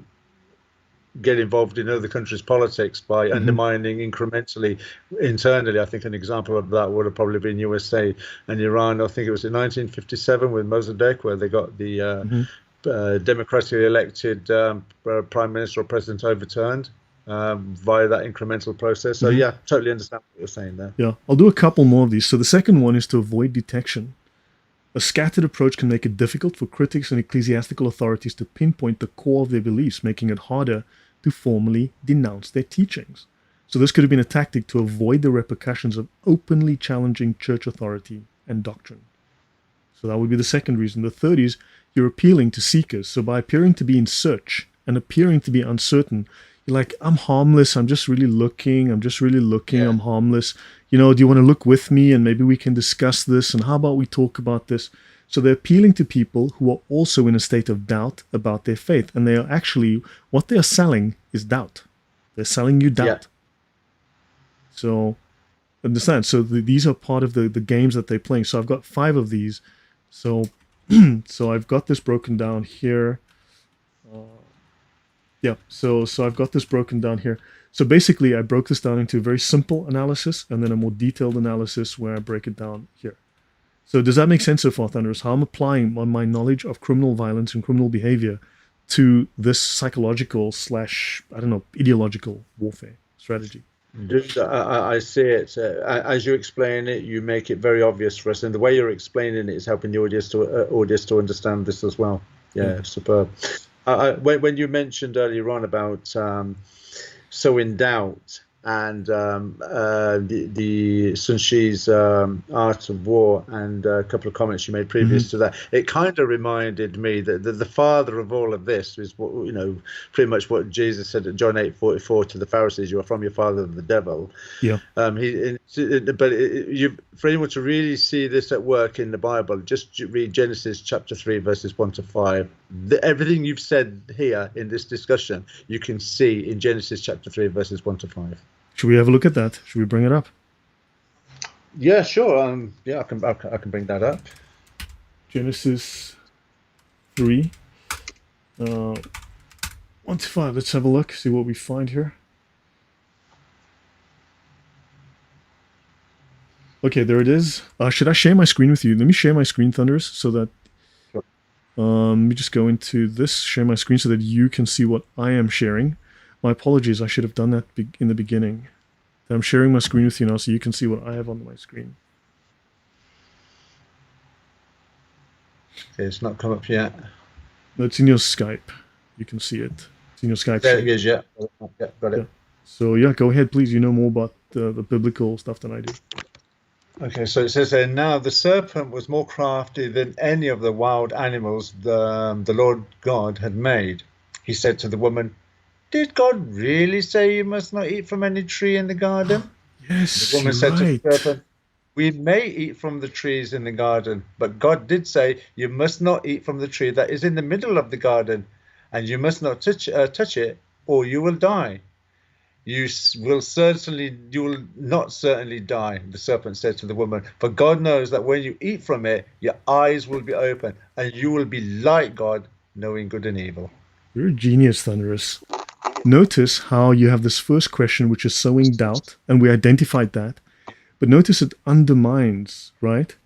get involved in other countries' politics by undermining incrementally internally. I think an example of that would have probably been USA and Iran. I think it was in 1957 with Mossadegh, where they got the democratically elected prime minister or president overturned via that incremental process. So yeah, totally understand what you're saying there. Yeah, I'll do a couple more of these. So the second one is to avoid detection. A scattered approach can make it difficult for critics and ecclesiastical authorities to pinpoint the core of their beliefs, making it harder to formally denounce their teachings. So this could have been a tactic to avoid the repercussions of openly challenging church authority and doctrine. So that would be the second reason. The third is you're appealing to seekers. So by appearing to be in search and appearing to be uncertain, you're like, I'm harmless. I'm just really looking. Yeah. I'm harmless. Do you want to look with me and maybe we can discuss this? And how about we talk about this? So they're appealing to people who are also in a state of doubt about their faith. And they are actually, what they are selling is doubt. They're selling you doubt. Yeah. So understand. So these are part of the games that they're playing. So I've got 5 of these. So so I've got this broken down here. So I've got this broken down here. So basically, I broke this down into a very simple analysis and then a more detailed analysis where I break it down here. So does that make sense so far, Thunderous? How I'm applying my knowledge of criminal violence and criminal behavior to this psychological / ideological warfare strategy? I see it. As you explain it, you make it very obvious for us, and the way you're explaining it is helping the audience to understand this as well. Yeah, superb. When you mentioned earlier on about sowing doubt and the Sun Shi's Art of War and a couple of comments you made previous to that, it kind of reminded me that the father of all of this is what, pretty much what Jesus said at John 8:44 to the Pharisees: "You are from your father the devil." Yeah. For anyone to really see this at work in the Bible, just read Genesis chapter 3 verses 1 to 5. Everything you've said here in this discussion, you can see in Genesis chapter 3 verses 1 to 5. Should we have a look at that? Should we bring it up? Yeah, sure. I can bring that up. Genesis 3, 1 to 5. Let's have a look, see what we find here. Okay, there it is. Should I share my screen with you? Let me share my screen, Thunderous, so that... Sure. Let me just go into this, share my screen so that you can see what I am sharing. My apologies, I should have done that in the beginning. I'm sharing my screen with you now so you can see what I have on my screen. Okay, it's not come up yet. No, it's in your Skype. You can see it. It's in your Skype. There it is, yeah. Got it. Yeah. So yeah, go ahead, please. You know more about the biblical stuff than I do. Okay, so it says there, now the serpent was more crafty than any of the wild animals the Lord God had made. He said to the woman, "Did God really say you must not eat from any tree in the garden?" Yes, The woman you're said to right. the serpent, "We may eat from the trees in the garden, but God did say you must not eat from the tree that is in the middle of the garden, and you must not touch it, or you will die. You will not certainly die," the serpent said to the woman, "for God knows that when you eat from it, your eyes will be open, and you will be like God, knowing good and evil." You're a genius, Thunderous. Notice how you have this first question, which is sowing doubt, and we identified that. But notice it undermines, right?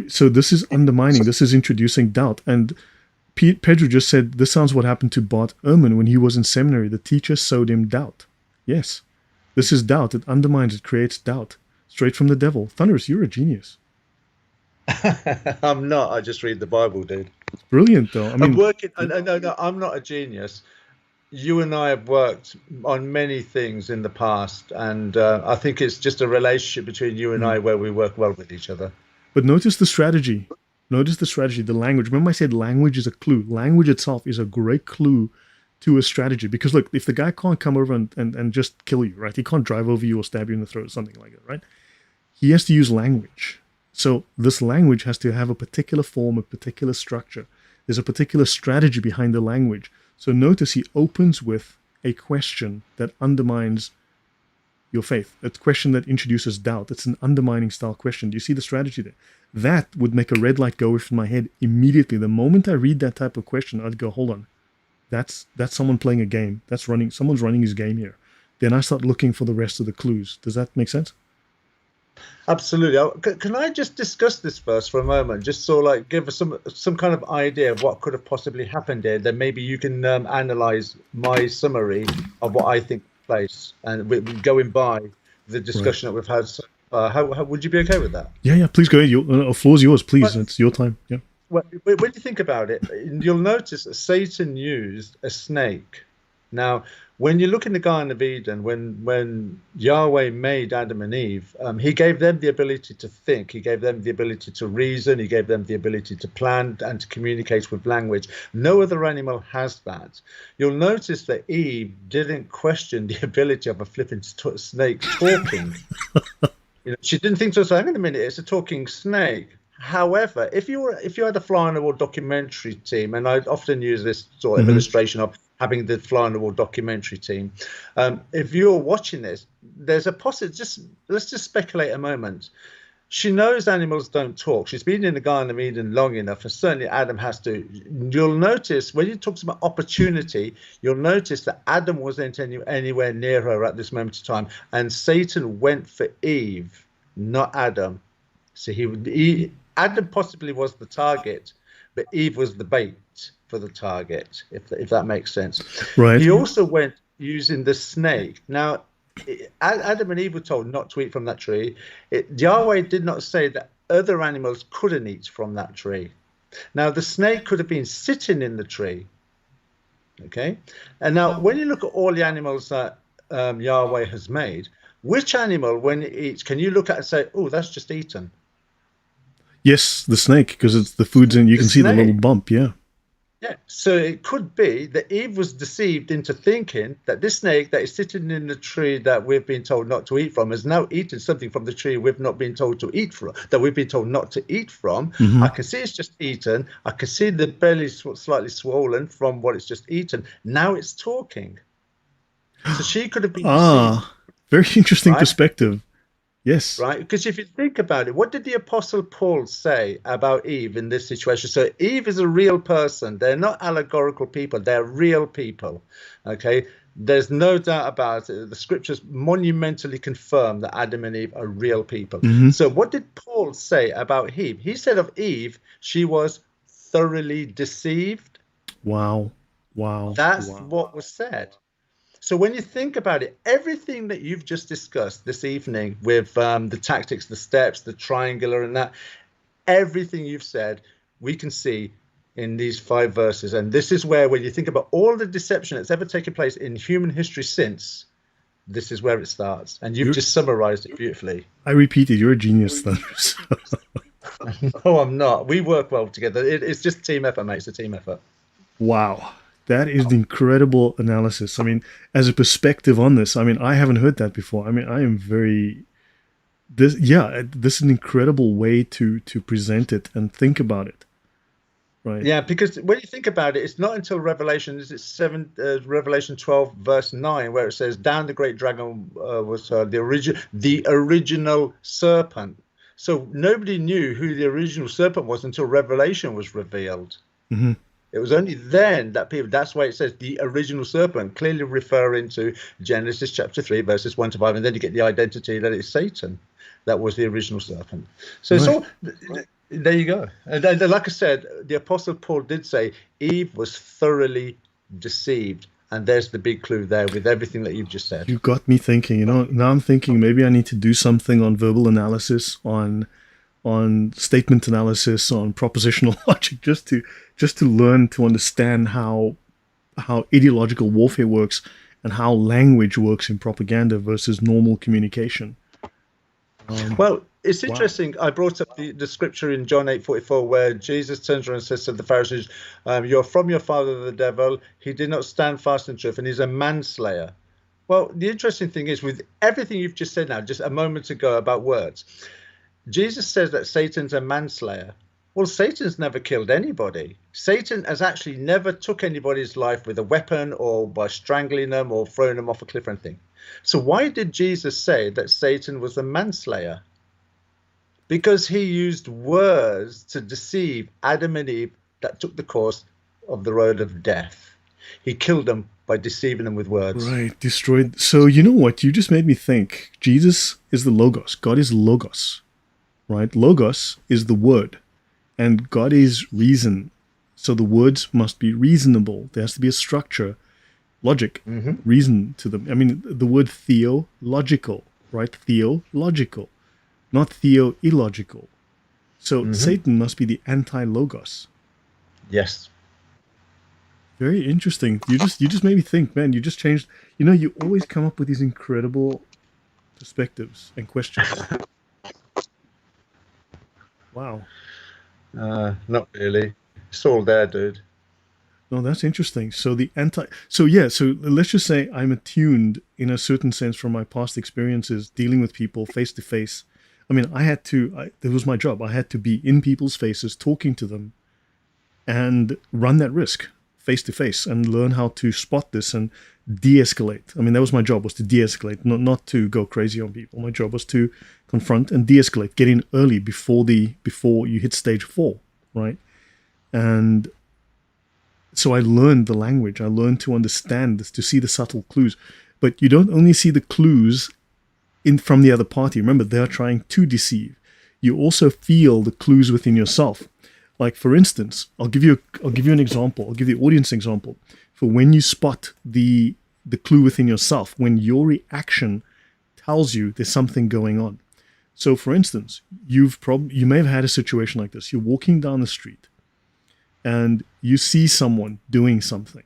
So this is undermining. This is introducing doubt. And Pedro just said, this sounds what happened to Bart Ehrman when he was in seminary. The teacher sowed him doubt. Yes, this is doubt. It undermines. It creates doubt. Straight from the devil. Thunderous, you're a genius. I'm not. I just read the Bible, dude. It's brilliant, though. I mean, I'm working. No, I'm not a genius. You and I have worked on many things in the past, and I think it's just a relationship between you and I where we work well with each other. But notice the strategy. Notice the strategy, the language. Remember I said language is a clue. Language itself is a great clue to a strategy. Because look, if the guy can't come over and just kill you, right? He can't drive over you or stab you in the throat or something like that, right? He has to use language. So this language has to have a particular form, a particular structure. There's a particular strategy behind the language. So notice he opens with a question that undermines your faith. A question that introduces doubt. It's an undermining style question. Do you see the strategy there? That would make a red light go off in my head immediately. The moment I read that type of question, I'd go, hold on. That's someone playing a game. That's running. Someone's running his game here. Then I start looking for the rest of the clues. Does that make sense? Absolutely. Can I just discuss this first for a moment, just so like give us some kind of idea of what could have possibly happened here? Then maybe you can analyze my summary of what I think took place, and going by the Right. discussion that we've had. So, how would you be okay with that? Yeah, yeah. Please go ahead. Floor's yours. Please. Well, It's your time. Yeah. when you think about it, you'll notice that Satan used a snake. Now, when you look in the Garden of Eden, when Yahweh made Adam and Eve, he gave them the ability to think, he gave them the ability to reason, he gave them the ability to plan and to communicate with language. No other animal has that. You'll notice that Eve didn't question the ability of a flipping snake talking. She didn't think to herself, hang on a minute, it's a talking snake. However, if you had a fly on the wall documentary team, and I often use this sort of illustration of having the fly on the wall documentary team, if you're watching this, there's a possibility. Let's just speculate a moment. She knows animals don't talk. She's been in the Garden of Eden long enough, and certainly Adam has to. You'll notice when you talk about opportunity, you'll notice that Adam wasn't anywhere near her at this moment of time, and Satan went for Eve, not Adam. So Adam possibly was the target, but Eve was the bait for the target, if that makes sense. Right. He also went using the snake. Now, Adam and Eve were told not to eat from that tree. Yahweh did not say that other animals couldn't eat from that tree. Now, the snake could have been sitting in the tree. Okay? And now, when you look at all the animals that Yahweh has made, which animal, when it eats, can you look at and say, oh, that's just eaten? Yes, the snake, because it's the food's in. You can see the little bump. Yeah. Yeah. So it could be that Eve was deceived into thinking that this snake that is sitting in the tree that we've been told not to eat from has now eaten something from the tree we've not been told to eat from, that we've been told not to eat from. I can see it's just eaten. I can see the belly slightly swollen from what it's just eaten. Now it's talking. So she could have been deceived. Very interesting right? perspective. Yes. Right, because if you think about it, what did the Apostle Paul say about Eve in this situation? So Eve is a real person. They're not allegorical people. They're real people. Okay, there's no doubt about it. The scriptures monumentally confirm that Adam and Eve are real people. So what did Paul say about Eve? He said of Eve, she was thoroughly deceived. Wow. Wow. That's what was said. So when you think about it, everything that you've just discussed this evening with the tactics, the steps, the triangular and that, everything you've said, we can see in these 5 verses. And this is where, when you think about all the deception that's ever taken place in human history since, this is where it starts. And you've just summarized it beautifully. I repeat it. You're a genius, Thunderous. No, I'm not. We work well together. It's just team effort, mate. It's a team effort. Wow. That is an incredible analysis. I mean, as a perspective on this, I mean, I haven't heard that before. I mean, I am this is an incredible way to present it and think about it. Right. Yeah, because when you think about it, it's not until Revelation 12 verse 9 where it says, down the great dragon was the original serpent. So nobody knew who the original serpent was until Revelation was revealed. It was only then that that's why it says the original serpent, clearly referring to Genesis chapter 3, verses 1 to 5. And then you get the identity that it's Satan. That was the original serpent. So it's all, there you go. And like I said, the Apostle Paul did say Eve was thoroughly deceived. And there's the big clue there with everything that you've just said. You got me thinking, now I'm thinking maybe I need to do something on verbal analysis, on statement analysis, on propositional logic, just to learn to understand how ideological warfare works and how language works in propaganda versus normal communication. Well, it's interesting. I brought up the scripture in John 8:44 where Jesus turns around and says to the Pharisees, you're from your father the devil. He did not stand fast in truth, and he's a manslayer. Well, the interesting thing is, with everything you've just said now, just a moment ago about words, Jesus says that Satan's a manslayer. Well, Satan's never killed anybody. Satan has actually never took anybody's life with a weapon or by strangling them or throwing them off a cliff or anything. So why did Jesus say that Satan was a manslayer? Because he used words to deceive Adam and Eve that took the course of the road of death. He killed them by deceiving them with words. Right, destroyed. So you know what? You just made me think. Jesus is the Logos. God is Logos, right? Logos is the word, and God is reason. So the words must be reasonable. There has to be a structure, logic, reason to them. I mean, the word theological, right? Theological, not theo-illogical. So Satan must be the anti-Logos. Yes. Very interesting. You just made me think, man. You just changed. You know, you always come up with these incredible perspectives and questions. Wow. Not really. It's all there, dude. No, that's interesting. So let's just say I'm attuned in a certain sense from my past experiences dealing with people face to face. I mean, it was my job. I had to be in people's faces, talking to them, and run that risk face to face and learn how to spot this and de-escalate. I mean, that was my job, was to de-escalate, not to go crazy on people. My job was to confront and de-escalate, get in early before you hit stage 4, right? And so I learned the language. I learned to understand this, to see the subtle clues. But you don't only see the clues from the other party. Remember, they're trying to deceive. You also feel the clues within yourself. Like, for instance, I'll give you an example. I'll give the audience an example for when you spot the clue within yourself, when your reaction tells you there's something going on. So, for instance, you may have had a situation like this. You're walking down the street, and you see someone doing something,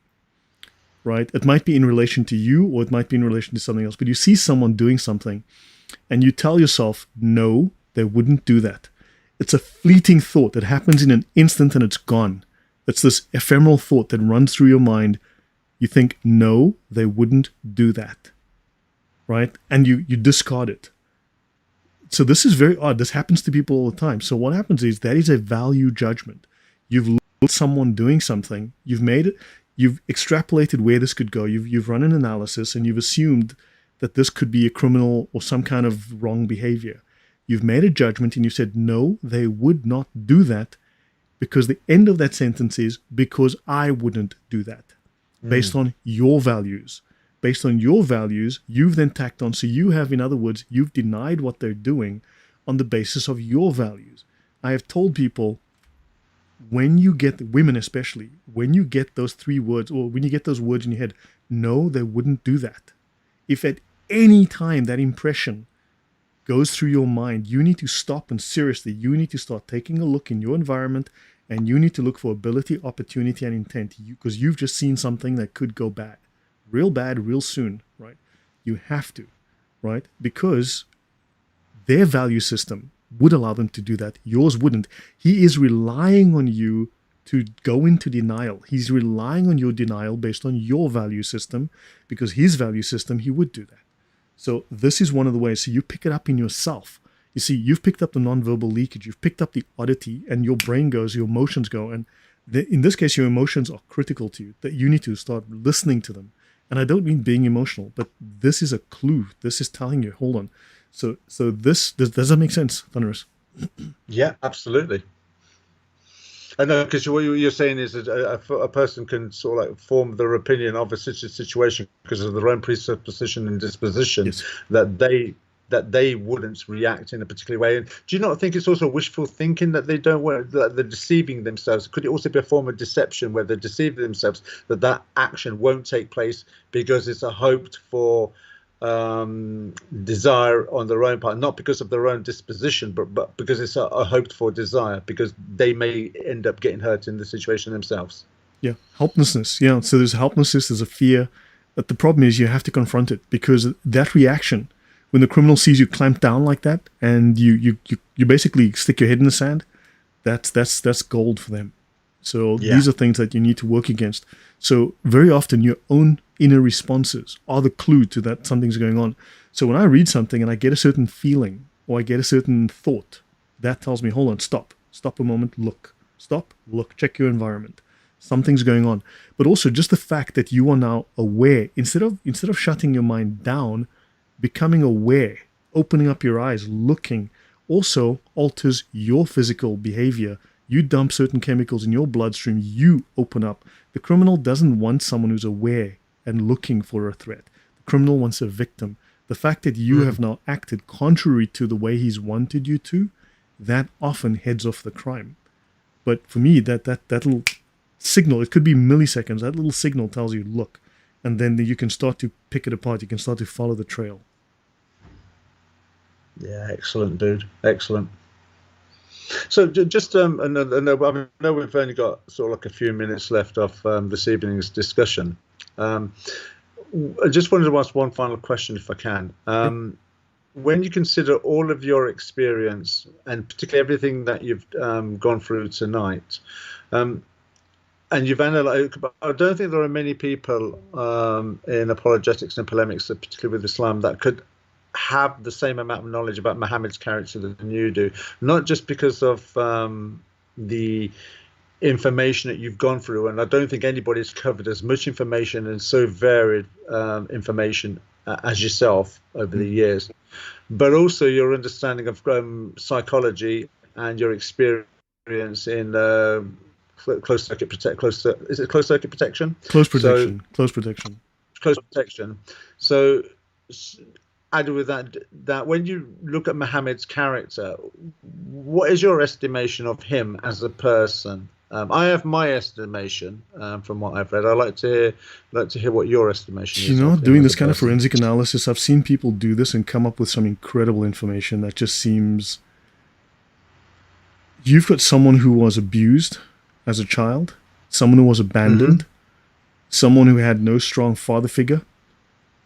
right? It might be in relation to you, or it might be in relation to something else. But you see someone doing something, and you tell yourself, "No, they wouldn't do that." It's a fleeting thought that happens in an instant and it's gone. It's this ephemeral thought that runs through your mind. You think, no, they wouldn't do that, right? And you discard it. So this is very odd. This happens to people all the time. So what happens is that is a value judgment. You've looked at someone doing something. You've extrapolated where this could go. You've run an analysis and you've assumed that this could be a criminal or some kind of wrong behavior. You've made a judgment and you said, no, they would not do that, because the end of that sentence is, because I wouldn't do that, based on your values. Based on your values, you've then tacked on. So you have, in other words, you've denied what they're doing on the basis of your values. I have told people, when you get, women especially, when you get those 3 words, or when you get those words in your head, no, they wouldn't do that. If at any time that impression goes through your mind, you need to stop, and seriously, you need to start taking a look in your environment, and you need to look for ability, opportunity, and intent, because you've just seen something that could go bad, real soon, right? You have to, right? Because their value system would allow them to do that. Yours wouldn't. He is relying on you to go into denial. He's relying on your denial based on your value system, because his value system, he would do that. So this is one of the ways. So you pick it up in yourself. You see, you've picked up the nonverbal leakage. You've picked up the oddity, and your brain goes, your emotions go. And in this case, your emotions are critical to you, that you need to start listening to them. And I don't mean being emotional, but this is a clue. This is telling you, hold on. So does that make sense, Thunderous? Yeah, absolutely. I know, because what you're saying is that a person can sort of like form their opinion of a situation because of their own presupposition and disposition, Yes. that they wouldn't react in a particular way. And do you not think it's also wishful thinking that they don't want, that they're deceiving themselves? Could it also be a form of deception where they're deceiving themselves that action won't take place because it's a hoped for desire on their own part, not because of their own disposition, but because it's a hoped for desire, because they may end up getting hurt in the situation themselves? Yeah, helplessness. Yeah, so there's helplessness, there's a fear. But the problem is you have to confront it, because that reaction, when the criminal sees you clamp down like that, and you basically stick your head in the sand, that's gold for them. So these are things that you need to work against. So very often your own inner responses are the clue to that something's going on. So when I read something and I get a certain feeling or I get a certain thought, that tells me, hold on, stop a moment, look, check your environment. Something's going on. But also just the fact that you are now aware, instead of shutting your mind down, becoming aware, opening up your eyes, looking, also alters your physical behavior, You dump certain chemicals in your bloodstream, you open up. The criminal doesn't want someone who's aware and looking for a threat. The criminal wants a victim. The fact that you have now acted contrary to the way he's wanted you to, that often heads off the crime. But for me, that little signal, it could be milliseconds, that little signal tells you, look, and then you can start to pick it apart. You can start to follow the trail. Yeah, excellent, dude. Excellent. So just I know we've only got sort of like a few minutes left of this evening's discussion. I just wanted to ask one final question, if I can. When you consider all of your experience, and particularly everything that you've gone through tonight, and you've analyzed, I don't think there are many people in apologetics and polemics, particularly with Islam, that could have the same amount of knowledge about Muhammad's character than you do. Not just because of the information that you've gone through, and I don't think anybody's covered as much information and so varied information as yourself over the years, but also your understanding of psychology and your experience in close circuit protection. Close protection. Close protection. So added with that when you look at Muhammad's character, what is your estimation of him as a person? I have my estimation from what I've read. I'd like to hear what your estimation is. You know, doing this kind of forensic analysis, I've seen people do this and come up with some incredible information that just seems... You've got someone who was abused as a child, someone who was abandoned, someone who had no strong father figure,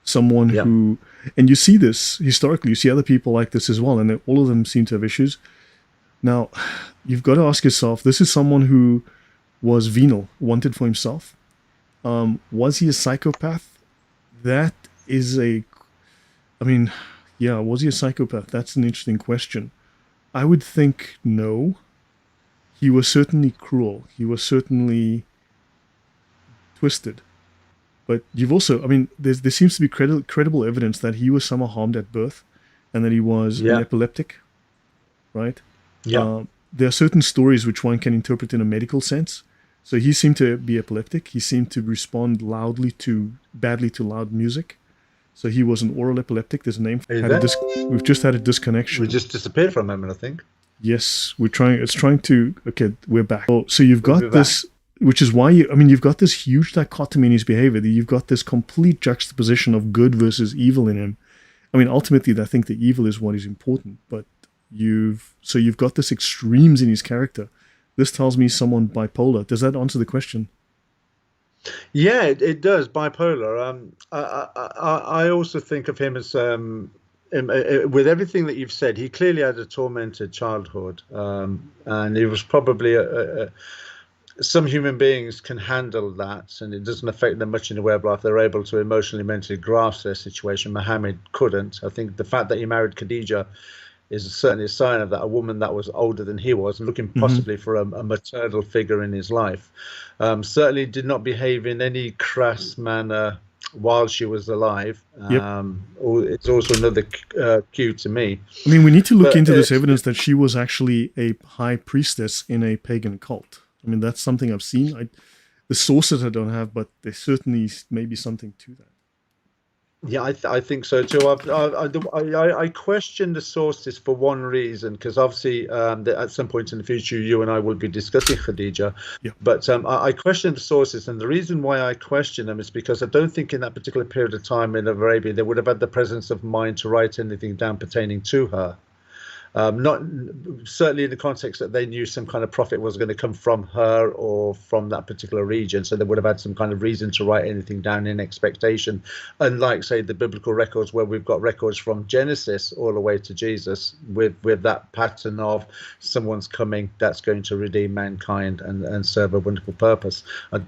someone who... And you see this historically, you see other people like this as well, and all of them seem to have issues. Now, you've got to ask yourself, this is someone who was venal, wanted for himself. Was he a psychopath? That is was he a psychopath? That's an interesting question. I would think no. He was certainly cruel. He was certainly twisted. But you've also, there seems to be credible evidence that he was somehow harmed at birth and that he was an epileptic, right? Yeah. There are certain stories which one can interpret in a medical sense. So he seemed to be epileptic. He seemed to respond badly to loud music. So he was an oral epileptic. There's a name for it. We've just had a disconnection. We just disappeared for a moment, I think. Yes, okay, we're back. So you've got this... Which is why you've got this huge dichotomy in his behavior. You've got this complete juxtaposition of good versus evil in him. Ultimately, I think the evil is what is important, but you've got this extremes in his character. This tells me someone bipolar. Does that answer the question? Yeah, it does. Bipolar. I also think of him as with everything that you've said. He clearly had a tormented childhood, and he was probably some human beings can handle that, and it doesn't affect them much in the way of life. They're able to emotionally, mentally grasp their situation. Muhammad couldn't. I think the fact that he married Khadija is certainly a sign of that, a woman that was older than he was, looking possibly for a maternal figure in his life. Certainly did not behave in any crass manner while she was alive. It's also another cue to me. We need to look into this evidence that she was actually a high priestess in a pagan cult. That's something I've seen. The sources I don't have, but there certainly may be something to that. Yeah, I think so too. I question the sources for one reason, because obviously at some point in the future, you and I will be discussing Khadija. Yeah. But I question the sources, and the reason why I question them is because I don't think in that particular period of time in Arabia, they would have had the presence of mind to write anything down pertaining to her. Not certainly in the context that they knew some kind of profit was going to come from her or from that particular region, so they would have had some kind of reason to write anything down in expectation, unlike, say, the biblical records where we've got records from Genesis all the way to Jesus with that pattern of someone's coming that's going to redeem mankind and serve a wonderful purpose.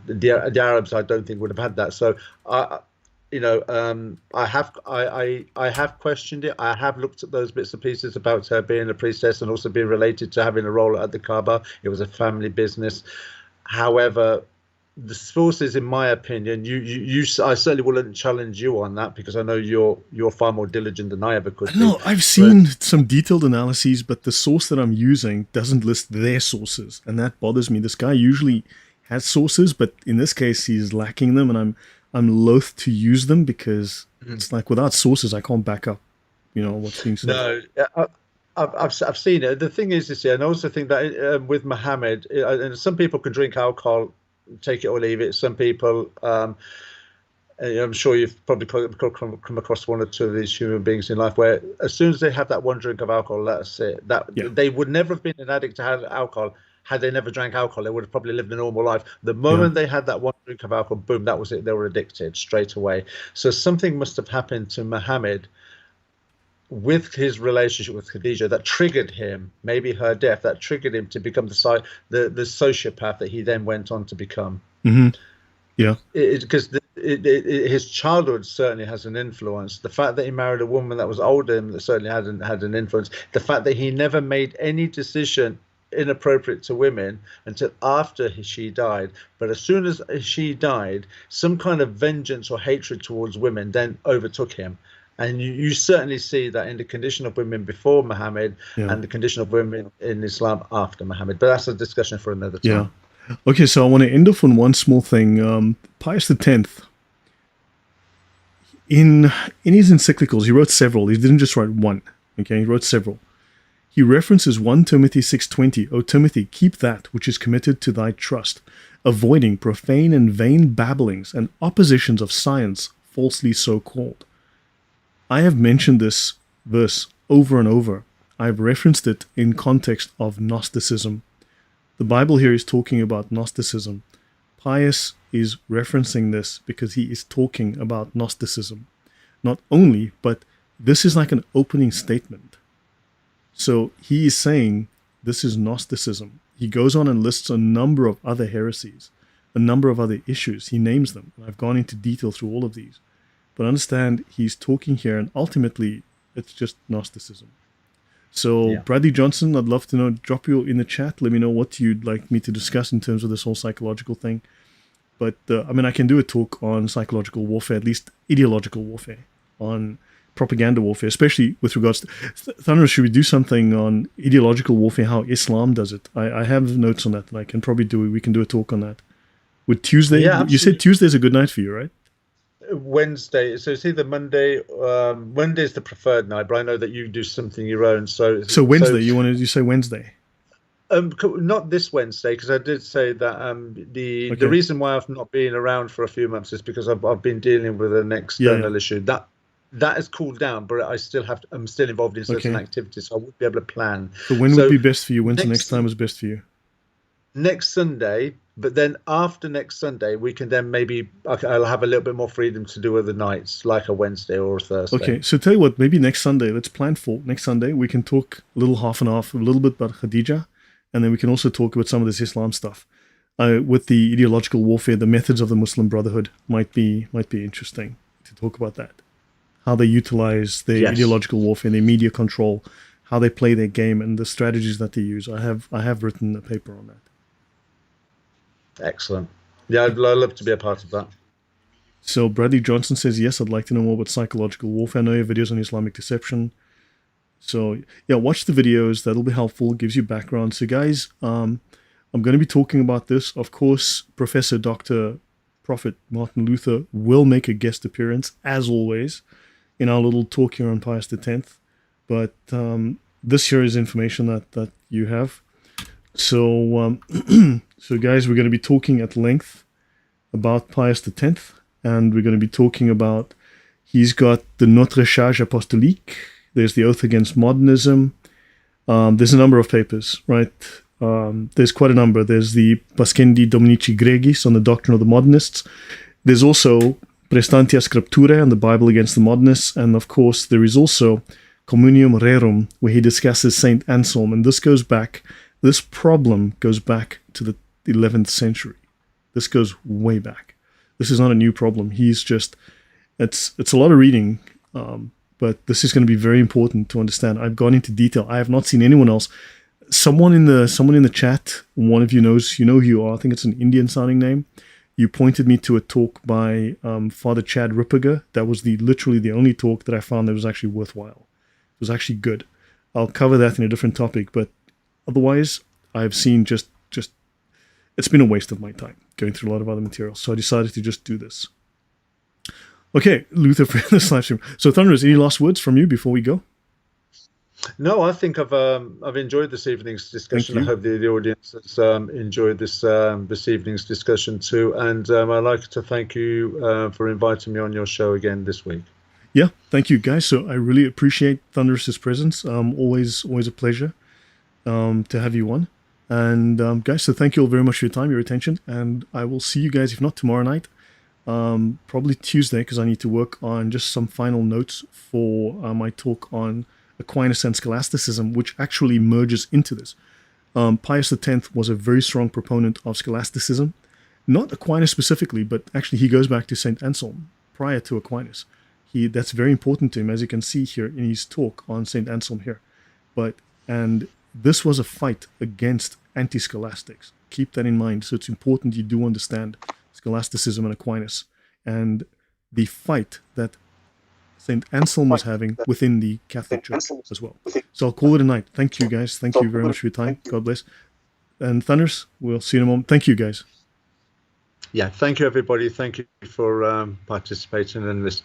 The Arabs, I don't think, would have had that. So I have questioned it. I have looked at those bits and pieces about her being a priestess and also being related to having a role at the Kaaba. It was a family business. However, the sources, in my opinion, I certainly wouldn't challenge you on that because I know you're far more diligent than I ever could be. No, I've seen some detailed analyses, but the source that I'm using doesn't list their sources, and that bothers me. This guy usually has sources, but in this case, he's lacking them, and I'm loath to use them because it's like without sources, I can't back up, what's being said. No, I've seen it. The thing is, and I also think that with Mohammed, and some people can drink alcohol, take it or leave it. Some people, I'm sure you've probably come across one or two of these human beings in life where as soon as they have that one drink of alcohol, that's it. They would never have been an addict to alcohol had they never drank alcohol. They would have probably lived a normal life. The moment they had that one drink of alcohol, boom, that was it. They were addicted straight away. So something must have happened to Mohammed with his relationship with Khadija that triggered him, maybe her death, that triggered him to become the sociopath that he then went on to become. Mm-hmm. Yeah. Because his childhood certainly has an influence. The fact that he married a woman that was older than him, that certainly had an influence. The fact that he never made any decision inappropriate to women until after she died. But as soon as she died, some kind of vengeance or hatred towards women then overtook him. And you certainly see that in the condition of women before Muhammad and the condition of women in Islam after Muhammad. But that's a discussion for another time. Yeah. Okay, so I want to end off on one small thing. Pius X, in his encyclicals, he wrote several. He didn't just write one. Okay, he wrote several. He references 1 Timothy 6:20. O Timothy, keep that which is committed to thy trust, avoiding profane and vain babblings and oppositions of science, falsely so called. I have mentioned this verse over and over. I've referenced it in context of Gnosticism. The Bible here is talking about Gnosticism. Pius is referencing this because he is talking about Gnosticism. Not only, but this is like an opening statement. So he is saying this is Gnosticism. He goes on and lists a number of other heresies, a number of other issues. He names them. And I've gone into detail through all of these. But understand, he's talking here, and ultimately, it's just Gnosticism. So, Bradley Johnson, I'd love to know, drop you in the chat. Let me know what you'd like me to discuss in terms of this whole psychological thing. But, I can do a talk on psychological warfare, at least ideological warfare, on propaganda warfare, especially with regards to... Thunderous, should we do something on ideological warfare, how Islam does it? I have notes on that, and I can probably we can do a talk on that. Would Tuesday... Yeah, you said Tuesday's a good night for you, right? Wednesday, so it's either Monday. Monday's the preferred night, but I know that you do something your own. So Wednesday, you say Wednesday? Not this Wednesday, because I did say that the reason why I've not been around for a few months is because I've been dealing with an external issue that has cooled down, but I'm still involved in certain activities, so I won't be able to plan. So when would be best for you? When's the next time is best for you? Next Sunday. But then after next Sunday, we can then I'll have a little bit more freedom to do other nights, like a Wednesday or a Thursday. Okay, so tell you what, maybe next Sunday, let's plan for next Sunday. We can talk a little half and half, a little bit about Khadija, and then we can also talk about some of this Islam stuff. With the ideological warfare, the methods of the Muslim Brotherhood might be interesting to talk about that. How they utilize their ideological warfare, their media control, how they play their game, and the strategies that they use. I have written a paper on that. Excellent. Yeah, I'd love to be a part of that. So Bradley Johnson says, yes, I'd like to know more about psychological warfare. I know your videos on Islamic deception. So yeah, watch the videos. That'll be helpful. Gives you background. So guys, I'm going to be talking about this. Of course, Professor Dr. Prophet Martin Luther will make a guest appearance, as always, in our little talk here on Pius X. But this here is information that you have. So, so guys, we're going to be talking at length about Pius X, and we're going to be talking about, he's got the Notre Charge Apostolique, there's the Oath Against Modernism, there's a number of papers, right? There's quite a number. There's the Pascendi Dominici Gregis on the doctrine of the modernists. There's also Prestantia Scripturae on the Bible against the modernists, and of course there is also Communium Rerum, where he discusses Saint Anselm, and this problem goes back to the 11th century. This goes way back. This is not a new problem. It's a lot of reading, but this is going to be very important to understand. I've gone into detail. I have not seen anyone else. Someone in the chat, one of you knows, you know who you are. I think it's an Indian sounding name. you pointed me to a talk by Father Chad Ripperger. That was literally the only talk that I found that was actually worthwhile. It was actually good. I'll cover that in a different topic, but otherwise, I've seen just it's been a waste of my time going through a lot of other materials. So I decided to just do this. Okay, Luther for this live stream. So Thunderous, any last words from you before we go? No, I think I've enjoyed this evening's discussion. I hope the audience has enjoyed this evening's discussion too. And I'd like to thank you for inviting me on your show again this week. Yeah, thank you, guys. So I really appreciate Thunderous's presence. Always a pleasure to have you on. And guys, so thank you all very much for your time, your attention. And I will see you guys, if not tomorrow night, probably Tuesday, because I need to work on just some final notes for my talk on Aquinas and scholasticism, which actually merges into this. Pius X was a very strong proponent of scholasticism, not Aquinas specifically, but actually he goes back to St. Anselm prior to Aquinas. That's very important to him, as you can see here in his talk on St. Anselm here. And this was a fight against anti-scholastics. Keep that in mind. So it's important you do understand scholasticism and Aquinas and the fight that St. Anselm was having within the Catholic Church as well. So I'll call it a night. Thank you, guys. Thank you very much for your time. God bless. And Thunders, we'll see you in a moment. Thank you, guys. Yeah, thank you, everybody. Thank you for participating and listening.